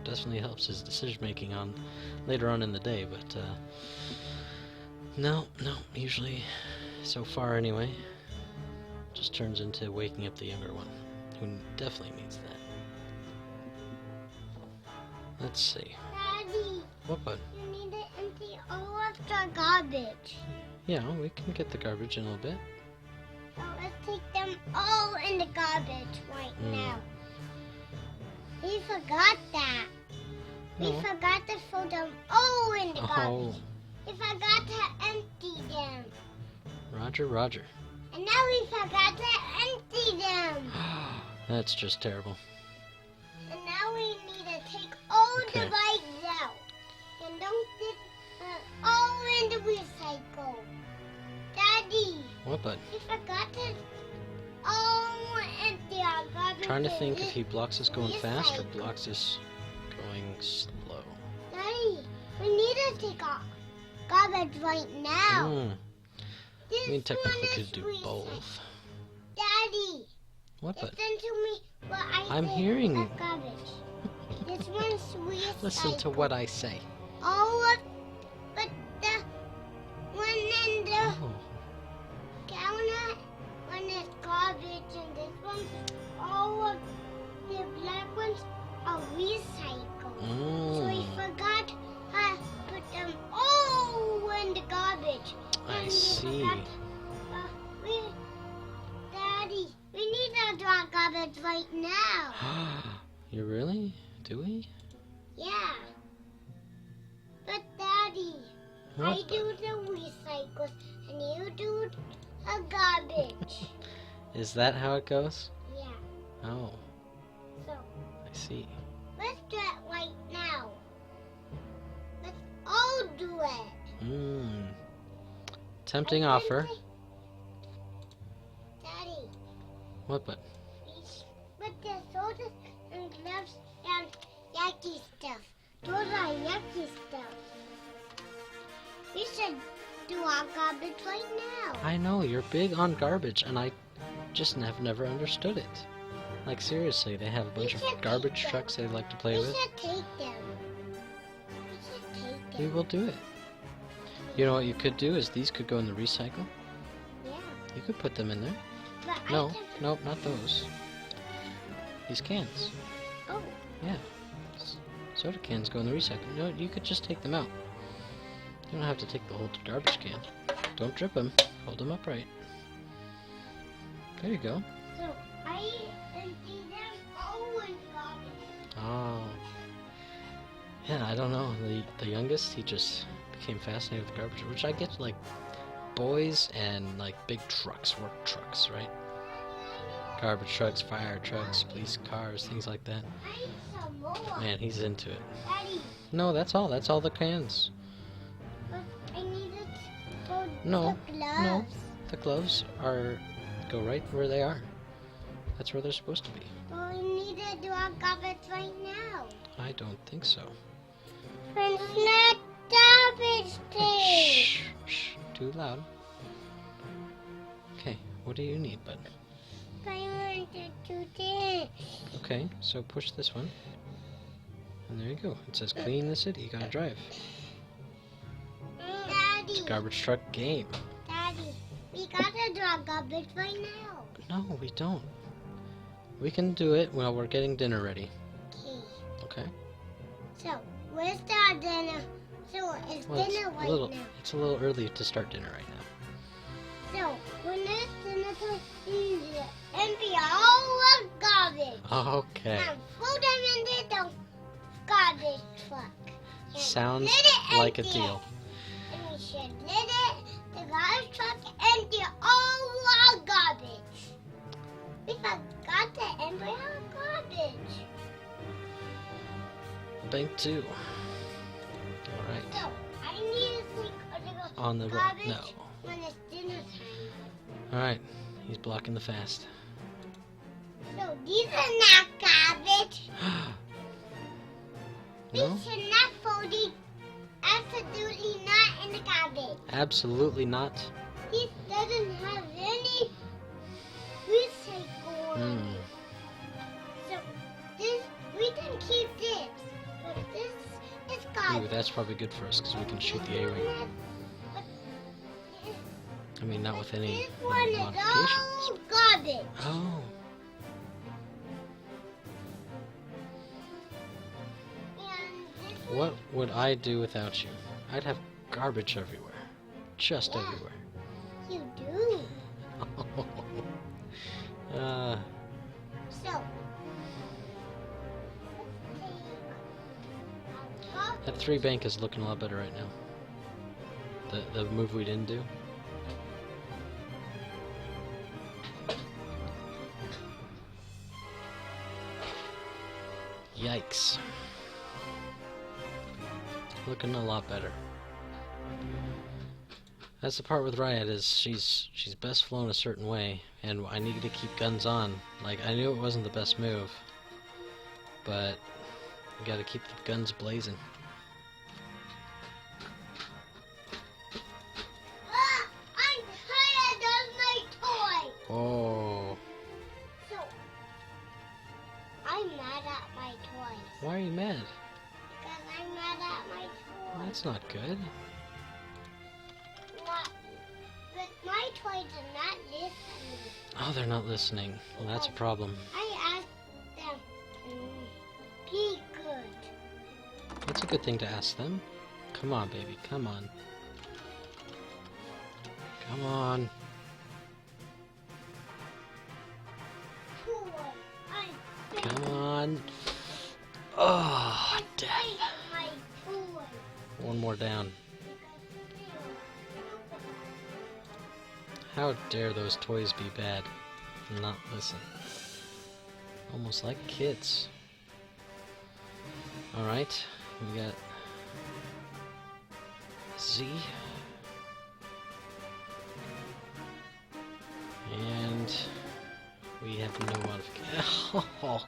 Definitely helps his decision making on later on in the day, but no, usually, so far anyway, just turns into waking up the younger one, who definitely needs that. Let's see. Daddy, What, bud? you need to empty all of the garbage. Yeah, we can get the garbage in a little bit. So let's take them all in the garbage right now. We forgot that. We No. forgot to throw them all in the Oh, garbage. We forgot to empty them. Roger. And now we forgot to empty them. That's just terrible. And now we need to take all Okay. the bags out. And don't get all in the recycle. Daddy, What, bud? we forgot to all empty our garbage. Trying to in think this if he blocks us going fast or recycle. blocks us going slow. Daddy, we need to take our garbage right now. This I mean, technically one could is do recycle. both. Daddy, What, bud? listen to me. What I I'm say hearing about you. garbage. This one's recycle. Listen to what I say. All of, but the one in the Oh, counter, one is garbage, and this one, all of the black ones are recycled. So we forgot to put them all in the garbage. I And we see. forgot, Daddy, we need to draw garbage right now. You really? Do we? Yeah. But Daddy, What, I bud? do the recycles and you do the garbage. Is that how it goes? Yeah. Oh, So I see. let's do it right now. Let's all do it. Tempting I think offer. Daddy, What, bud? but the sodas and gloves and yucky stuff. Those are yucky stuff. We should do our garbage right now. I know, you're big on garbage, and I just have never understood it. Like, seriously, they have a bunch of should take garbage them. trucks they like to play We with. should take them. We should take them. We will do it. You know what you could do is these could go in the recycle. Yeah. You could put them in there. But No, I can... nope, not those. These cans. Oh. Yeah. Soda cans go in the recycle. No, you could just take them out. You don't have to take the whole garbage can. Don't drip them. Hold them upright. There you go. So I empty them all in garbage. Oh. Yeah, I don't know. The youngest, he just became fascinated with garbage, which I get, like, boys and, like, big trucks, work trucks, right? Garbage trucks, fire trucks, police cars, things like that. I need some more. Man, he's into it. Daddy, No, that's all. That's all the cans. but I needed for No, the gloves. no. The gloves go right where they are. That's where they're supposed to be. But we need to do our garbage right now. I don't think so. It's not garbage day. Shh, shh, too loud. Okay, what do you need, bud? I want to do this. Okay, so push this one. And there you go. It says clean the city. You gotta drive. Daddy. It's a garbage truck game. Daddy, we gotta do our garbage right now. No, we don't. We can do it while we're getting dinner ready. Okay. Okay? So, where's our dinner? So, it's Well, dinner right now. it's a little early to start dinner right now. So, when it's dinner time, we need to empty all the garbage. Okay. And throw them into the garbage truck. And Sounds let it like a empty deal. it. And we should let the garbage truck empty all our garbage. We forgot to empty our garbage. Bank 2. Alright. So, I need to think of On the road. garbage No. when it's dinner time. Alright. He's blocking the fast. So, these are not garbage. No? We should not fold it. Absolutely not in the garbage. Absolutely not. This doesn't have any recycle. Hmm. So this we can keep this, but this is Ooh, garbage. that's probably good for us because we can shoot the A-Wing. But I mean, not with any this one is modifications. all garbage. Oh. And this What would I do without you? I'd have garbage everywhere. Just Yeah. everywhere. you do. uh, So that 3 bank is looking a lot better right now. The move we didn't do. Yikes. Looking a lot better. That's the part with Ryad is she's best flown a certain way, and I needed to keep guns on. Like, I knew it wasn't the best move, but you gotta keep the guns blazing. I'm tired of my toy. Oh, So I'm mad at my toys. why are you mad? Because I'm mad at my toys. That's not good. What? But my toys are not listening. Oh, they're not listening. Well, that's a problem. I asked them to be good. That's a good thing to ask them. Come on, baby, come on. Come on. Toy. I'm Come on. Oh, death. my toy. One more down. How dare those toys be bad and not listen? Almost like kids. Alright, we got Z. And we have no modification. Oh.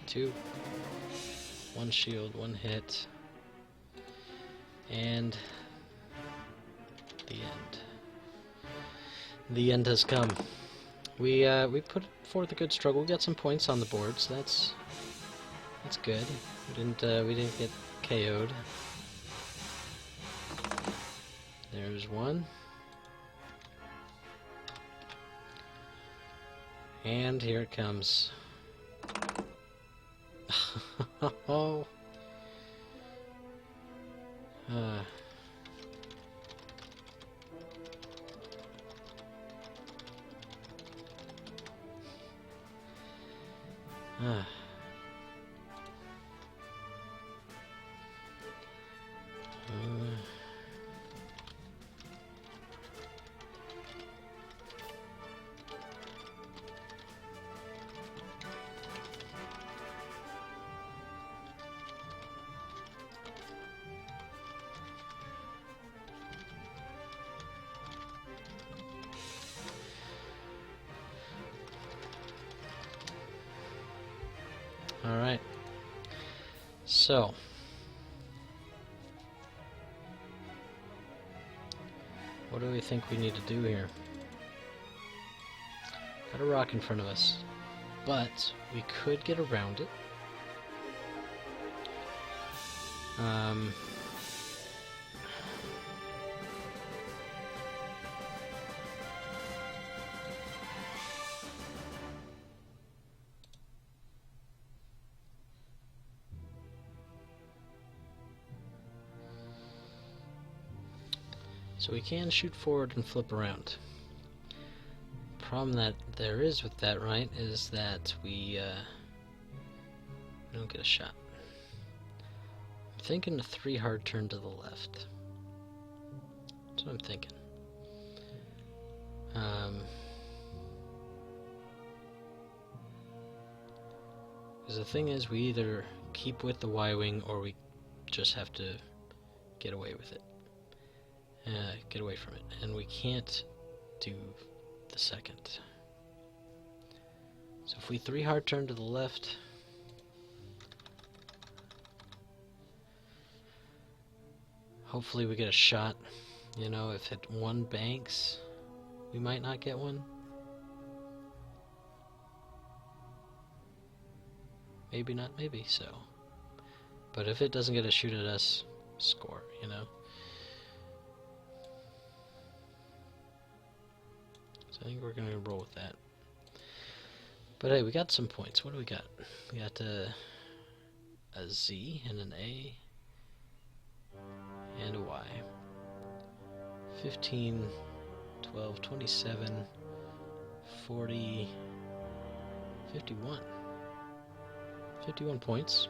Two. One shield, one hit. And the end. The end has come. We put forth a good struggle. We got some points on the board, so that's good. We didn't get KO'd. There's one. And here it comes. Oh. Alright. So. What do we think we need to do here? Got a rock in front of us. But we could get around it. So we can shoot forward and flip around. Problem that there is with that, right, is that we don't get a shot. I'm thinking a 3 hard turn to the left. That's what I'm thinking. Because the thing is, we either keep with the Y-wing or we just have to get away with it. Get away from it. And we can't do the second. So if we 3 hard turn to the left, hopefully we get a shot. You know, if it 1 banks, we might not get one. Maybe not, maybe so. But if it doesn't get a shoot at us, score, you know? I think we're gonna roll with that. But hey, we got some points. What do we got? We got a Z and an A and a Y. 15, 12, 27, 40, 51. 51 points.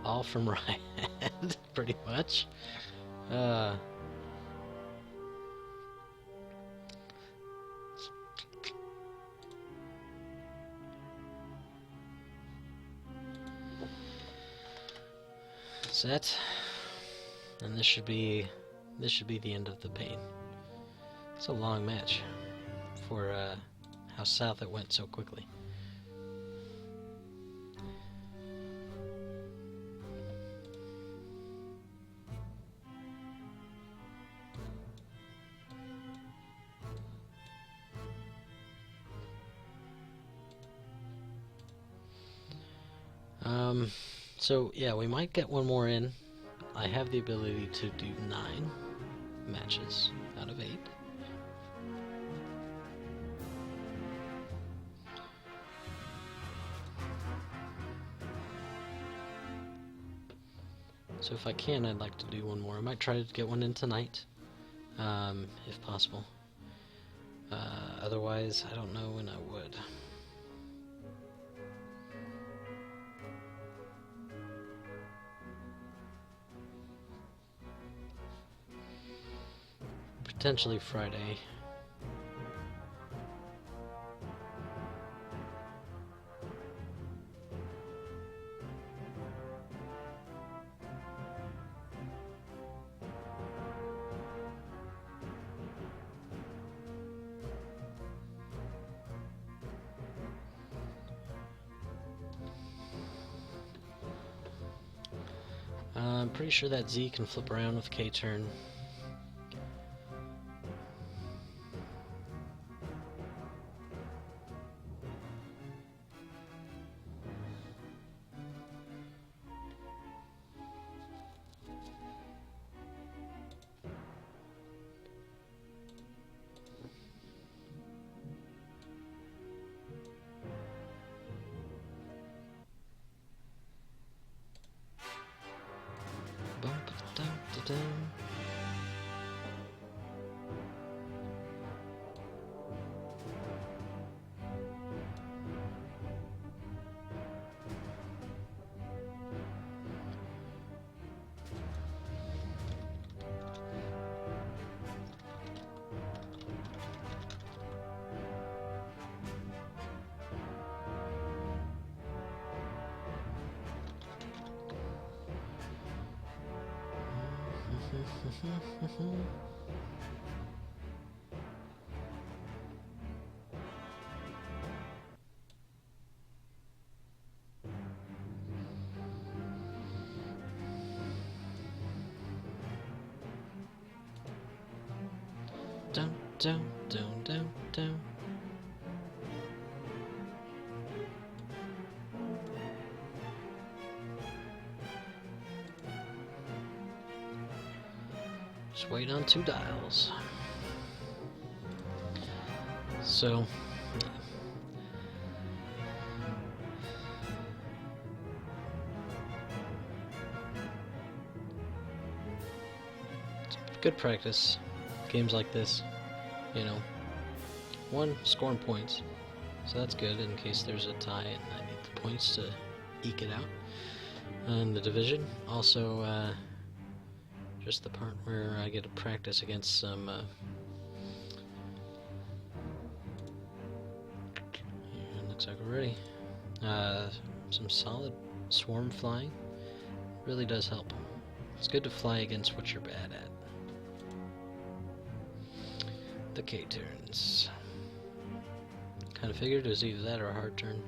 All from Ryad, pretty much. Set, and this should be the end of the pain. It's a long match for how south it went so quickly. So yeah, we might get one more in. I have the ability to do 9 matches out of 8. So if I can, I'd like to do one more. I might try to get one in tonight, if possible. Otherwise, I don't know when I would. Potentially Friday. I'm pretty sure that Z can flip around with K-turn. down, down, down, down. Just wait on 2 dials. So, it's good practice. Games like this, you know. 1, scoring points. So that's good in case there's a tie and I need the points to eke it out. And the division, also just the part where I get to practice against some looks like we're ready. Some solid swarm flying really does help. It's good to fly against what you're bad at. The K turns. Kind of figured it was either that or a hard turn.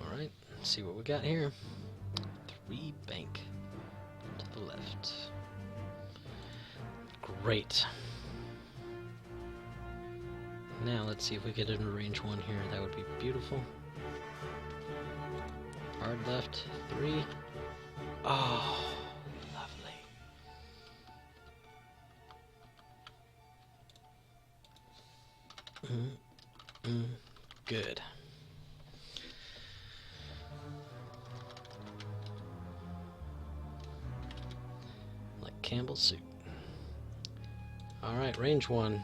Alright, let's see what we got here. 3 bank to the left. Great. Now let's see if we get into range 1 here. That would be beautiful. Hard left, 3. Oh, lovely. Good. Like Campbell's soup. Alright, range 1.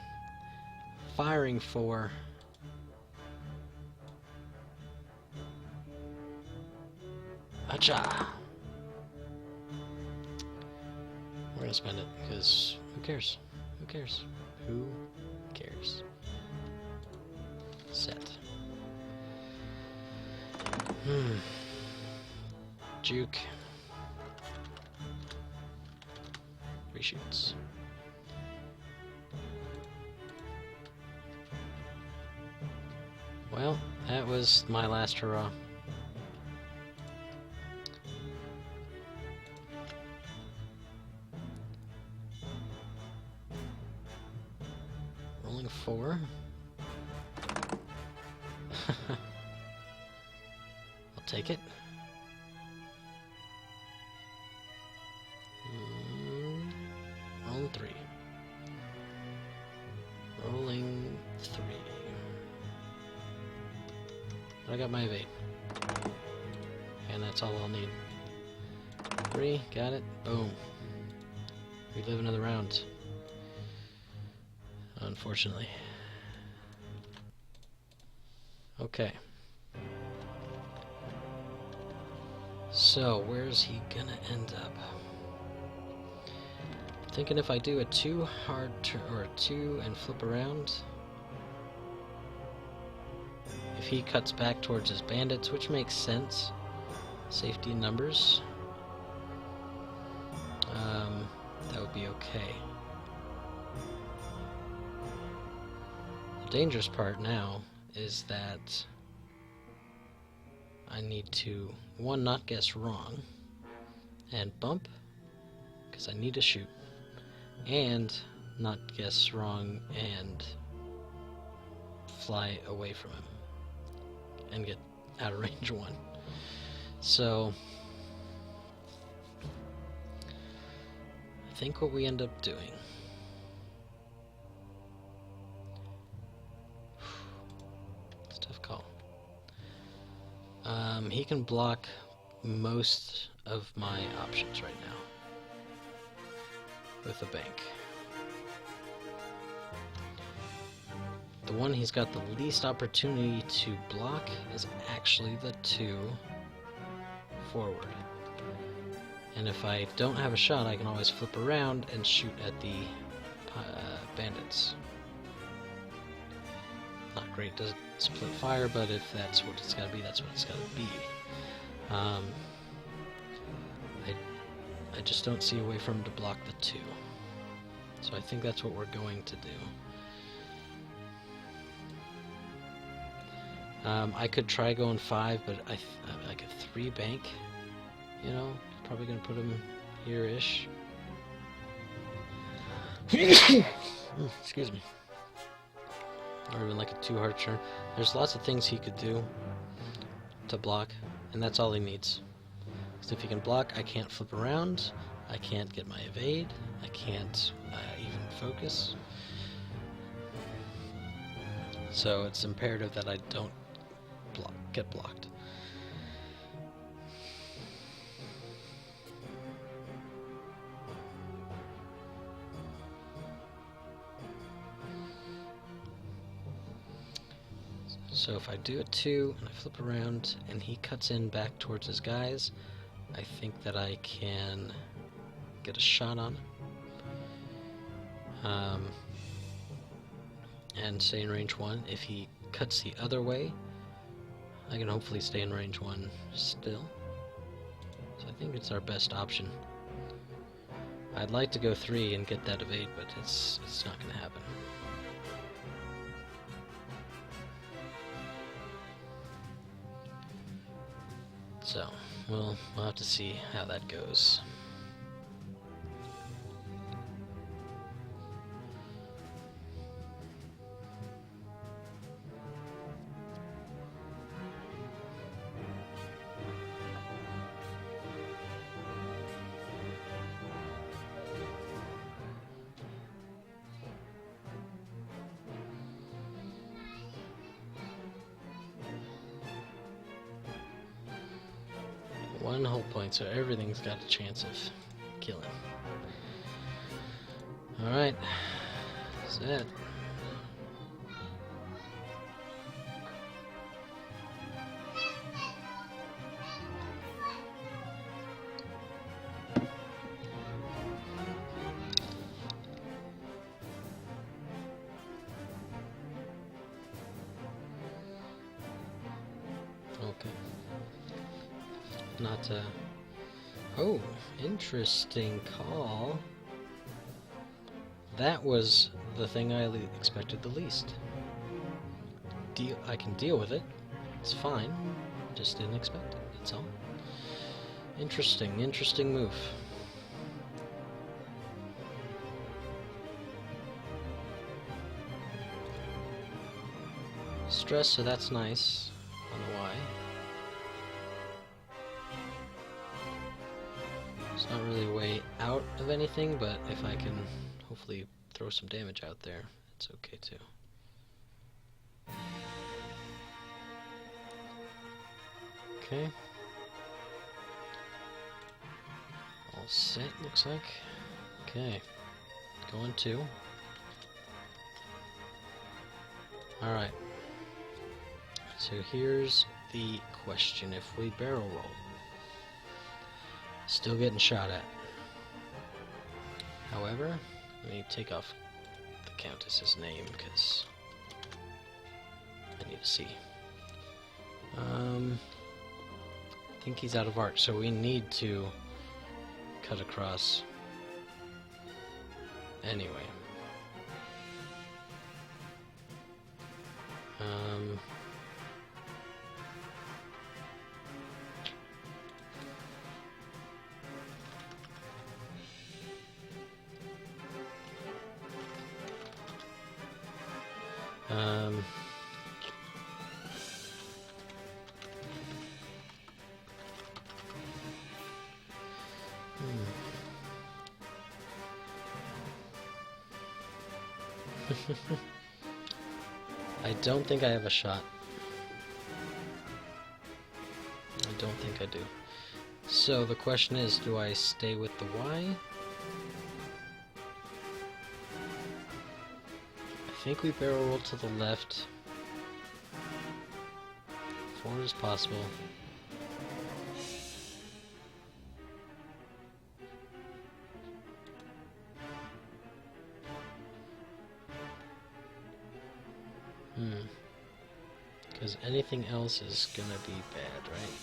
Firing for Acha. We're gonna spend it because who cares? Who cares? Who cares? Set. Juke. Reshoots. Well, that was my last hurrah. Rolling 4. I'll take it. Rolling 3. Rolling 3. I got my evade. And that's all I'll need. 3, got it. Boom. We live another round. Unfortunately. Okay. So, where's he gonna end up? Thinking if I do a 2 hard or a 2 and flip around, if he cuts back towards his bandits, which makes sense, safety in numbers, that would be okay. The dangerous part now is that I need to, 1, not guess wrong, and bump, because I need to shoot, and not guess wrong and fly away from him and get out of range 1. So I think what we end up doing, it's a tough call. He can block most of my options right now with a bank. The one he's got the least opportunity to block is actually the 2 forward. And if I don't have a shot, I can always flip around and shoot at the bandits. Not great to split fire, but if that's what it's got to be, that's what it's got to be. I just don't see a way for him to block the 2. So I think that's what we're going to do. I could try going 5, but like a 3 bank, you know, probably gonna put him here-ish. Excuse me. Or even like a 2 heart turn. There's lots of things he could do to block, and that's all he needs. Because if he can block, I can't flip around, I can't get my evade, I can't even focus. So it's imperative that I don't get blocked. So if I do a 2 and I flip around and he cuts in back towards his guys, I think that I can get a shot on him. And stay in range 1. If he cuts the other way, I can hopefully stay in range 1 still. So I think it's our best option. I'd like to go 3 and get that evade, but it's not going to happen. So, we'll have to see how that goes. One whole point, so everything's got a chance of killing. Alright, that's it. Okay. Not oh, interesting call. That was the thing I expected the least. I can deal with it. It's fine. Just didn't expect it. That's all. Interesting move. Stress, so that's nice on the Y. It's not really a way out of anything, but if I can hopefully throw some damage out there, it's okay too. Okay. All set, looks like. Okay. Going 2. Alright. So here's the question. If we barrel roll, still getting shot at. However, let me take off the Countess's name because I need to see. I think he's out of arc, so we need to cut across anyway. I don't think I have a shot. I don't think I do. So the question is, do I stay with the Y? I think we barrel roll to the left. 4 is possible. Because anything else is gonna be bad, right?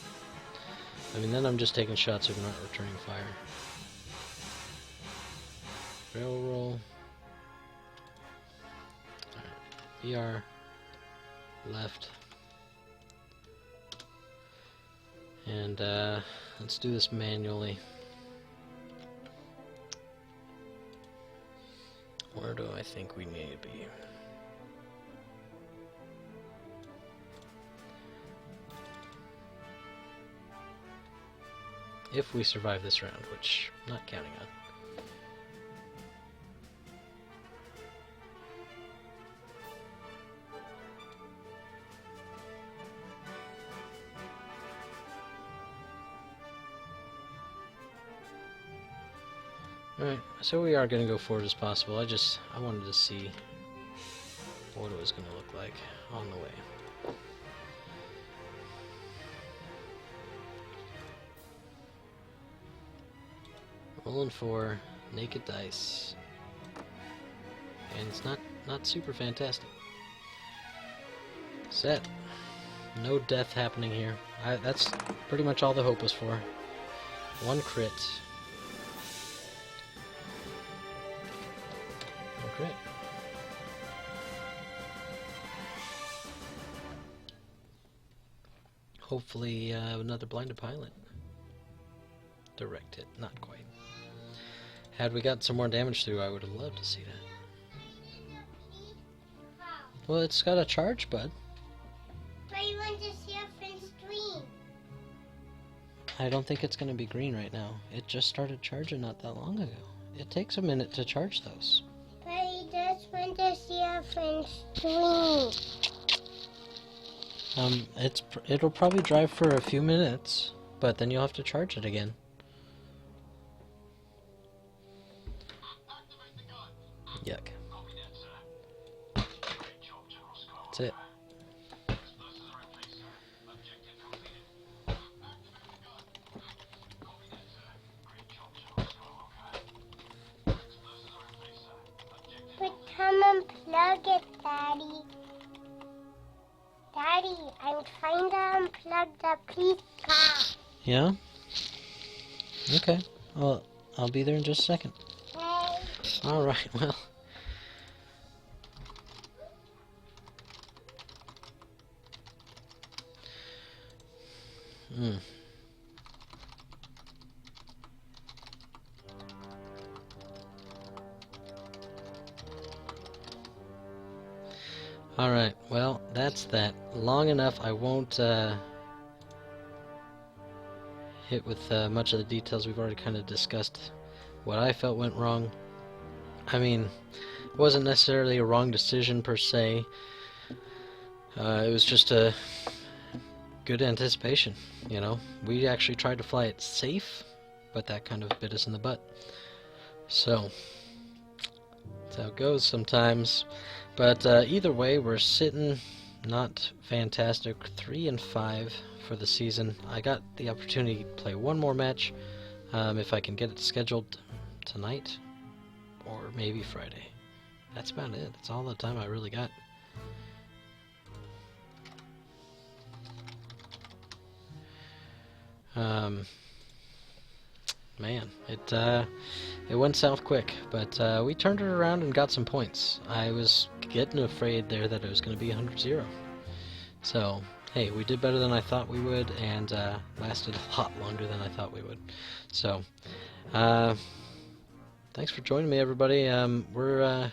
I mean, then I'm just taking shots if I'm not returning fire. Barrel roll. Alright. BR. Left. And let's do this manually. Where do I think we need to be? If we survive this round, which I'm not counting on. Alright, so we are going to go forward as possible. I wanted to see what it was going to look like on the way. Rolling for naked dice. And it's not super fantastic. Set. No death happening here. That's pretty much all the hope was for. One crit. Crit. Hopefully another blinded pilot. Direct hit, not quite. Had we got some more damage through, I would have loved to see that. Well, it's got a charge, bud. But you want to see if it's green. I don't think it's going to be green right now. It just started charging not that long ago. It takes a minute to charge those. But you just want to see if it's green. It'll probably drive for a few minutes, but then you'll have to charge it again. Yuck. That's it. But come and plug it, Daddy. Daddy, I'm trying to unplug the pizza. Yeah? Okay. Well, I'll be there in just a second. Hey. Alright, well. Alright, well, that's that. Long enough, I won't hit with much of the details. We've already kind of discussed what I felt went wrong. I mean, it wasn't necessarily a wrong decision per se. It was just a good anticipation, you know. We actually tried to fly it safe, but that kind of bit us in the butt. So, that's how it goes sometimes. But either way, we're sitting not fantastic. 3-5 for the season. I got the opportunity to play one more match if I can get it scheduled tonight or maybe Friday. That's about it. That's all the time I really got. Man, it went south quick, but we turned it around and got some points. I was getting afraid there that it was going to be 100-0. So, hey, we did better than I thought we would, and lasted a lot longer than I thought we would. So, thanks for joining me, everybody. We're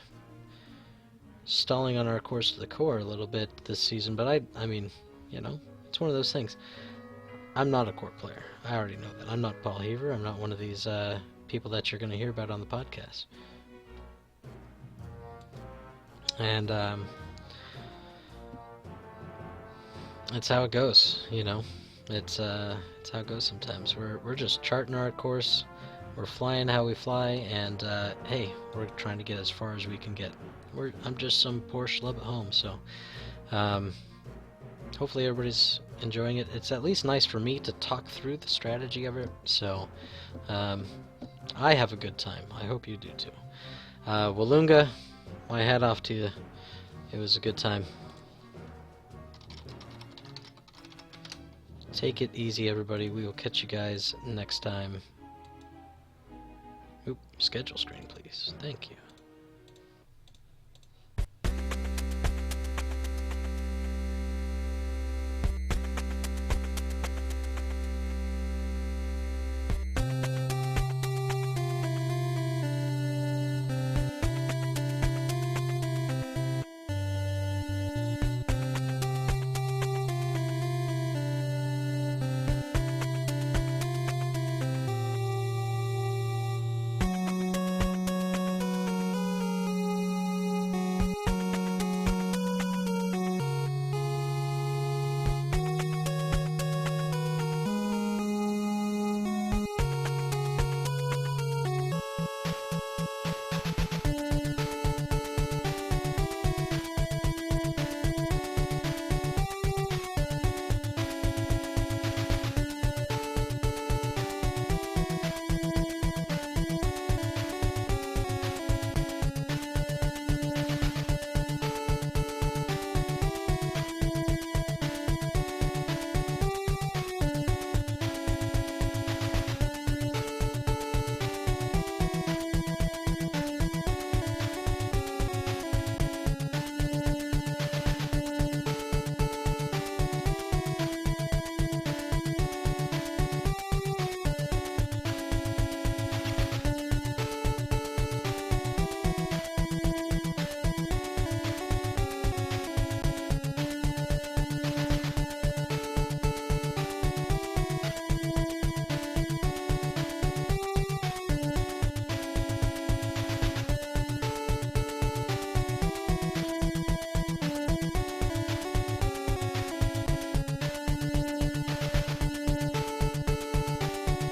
stalling on our course to the core a little bit this season, but I mean, you know, it's one of those things. I'm not a core player. I already know that. I'm not Paul Heaver. I'm not one of these people that you're going to hear about on the podcast. And it's how it goes, you know. It's how it goes sometimes. We're just charting our course. We're flying how we fly, and hey, we're trying to get as far as we can get. I'm just some poor schlub at home, so hopefully everybody's enjoying it. It's at least nice for me to talk through the strategy of it, so I have a good time. I hope you do too. Waloonga, my hat off to you. It was a good time. Take it easy, everybody. We will catch you guys next time. Oop, schedule screen, please. Thank you.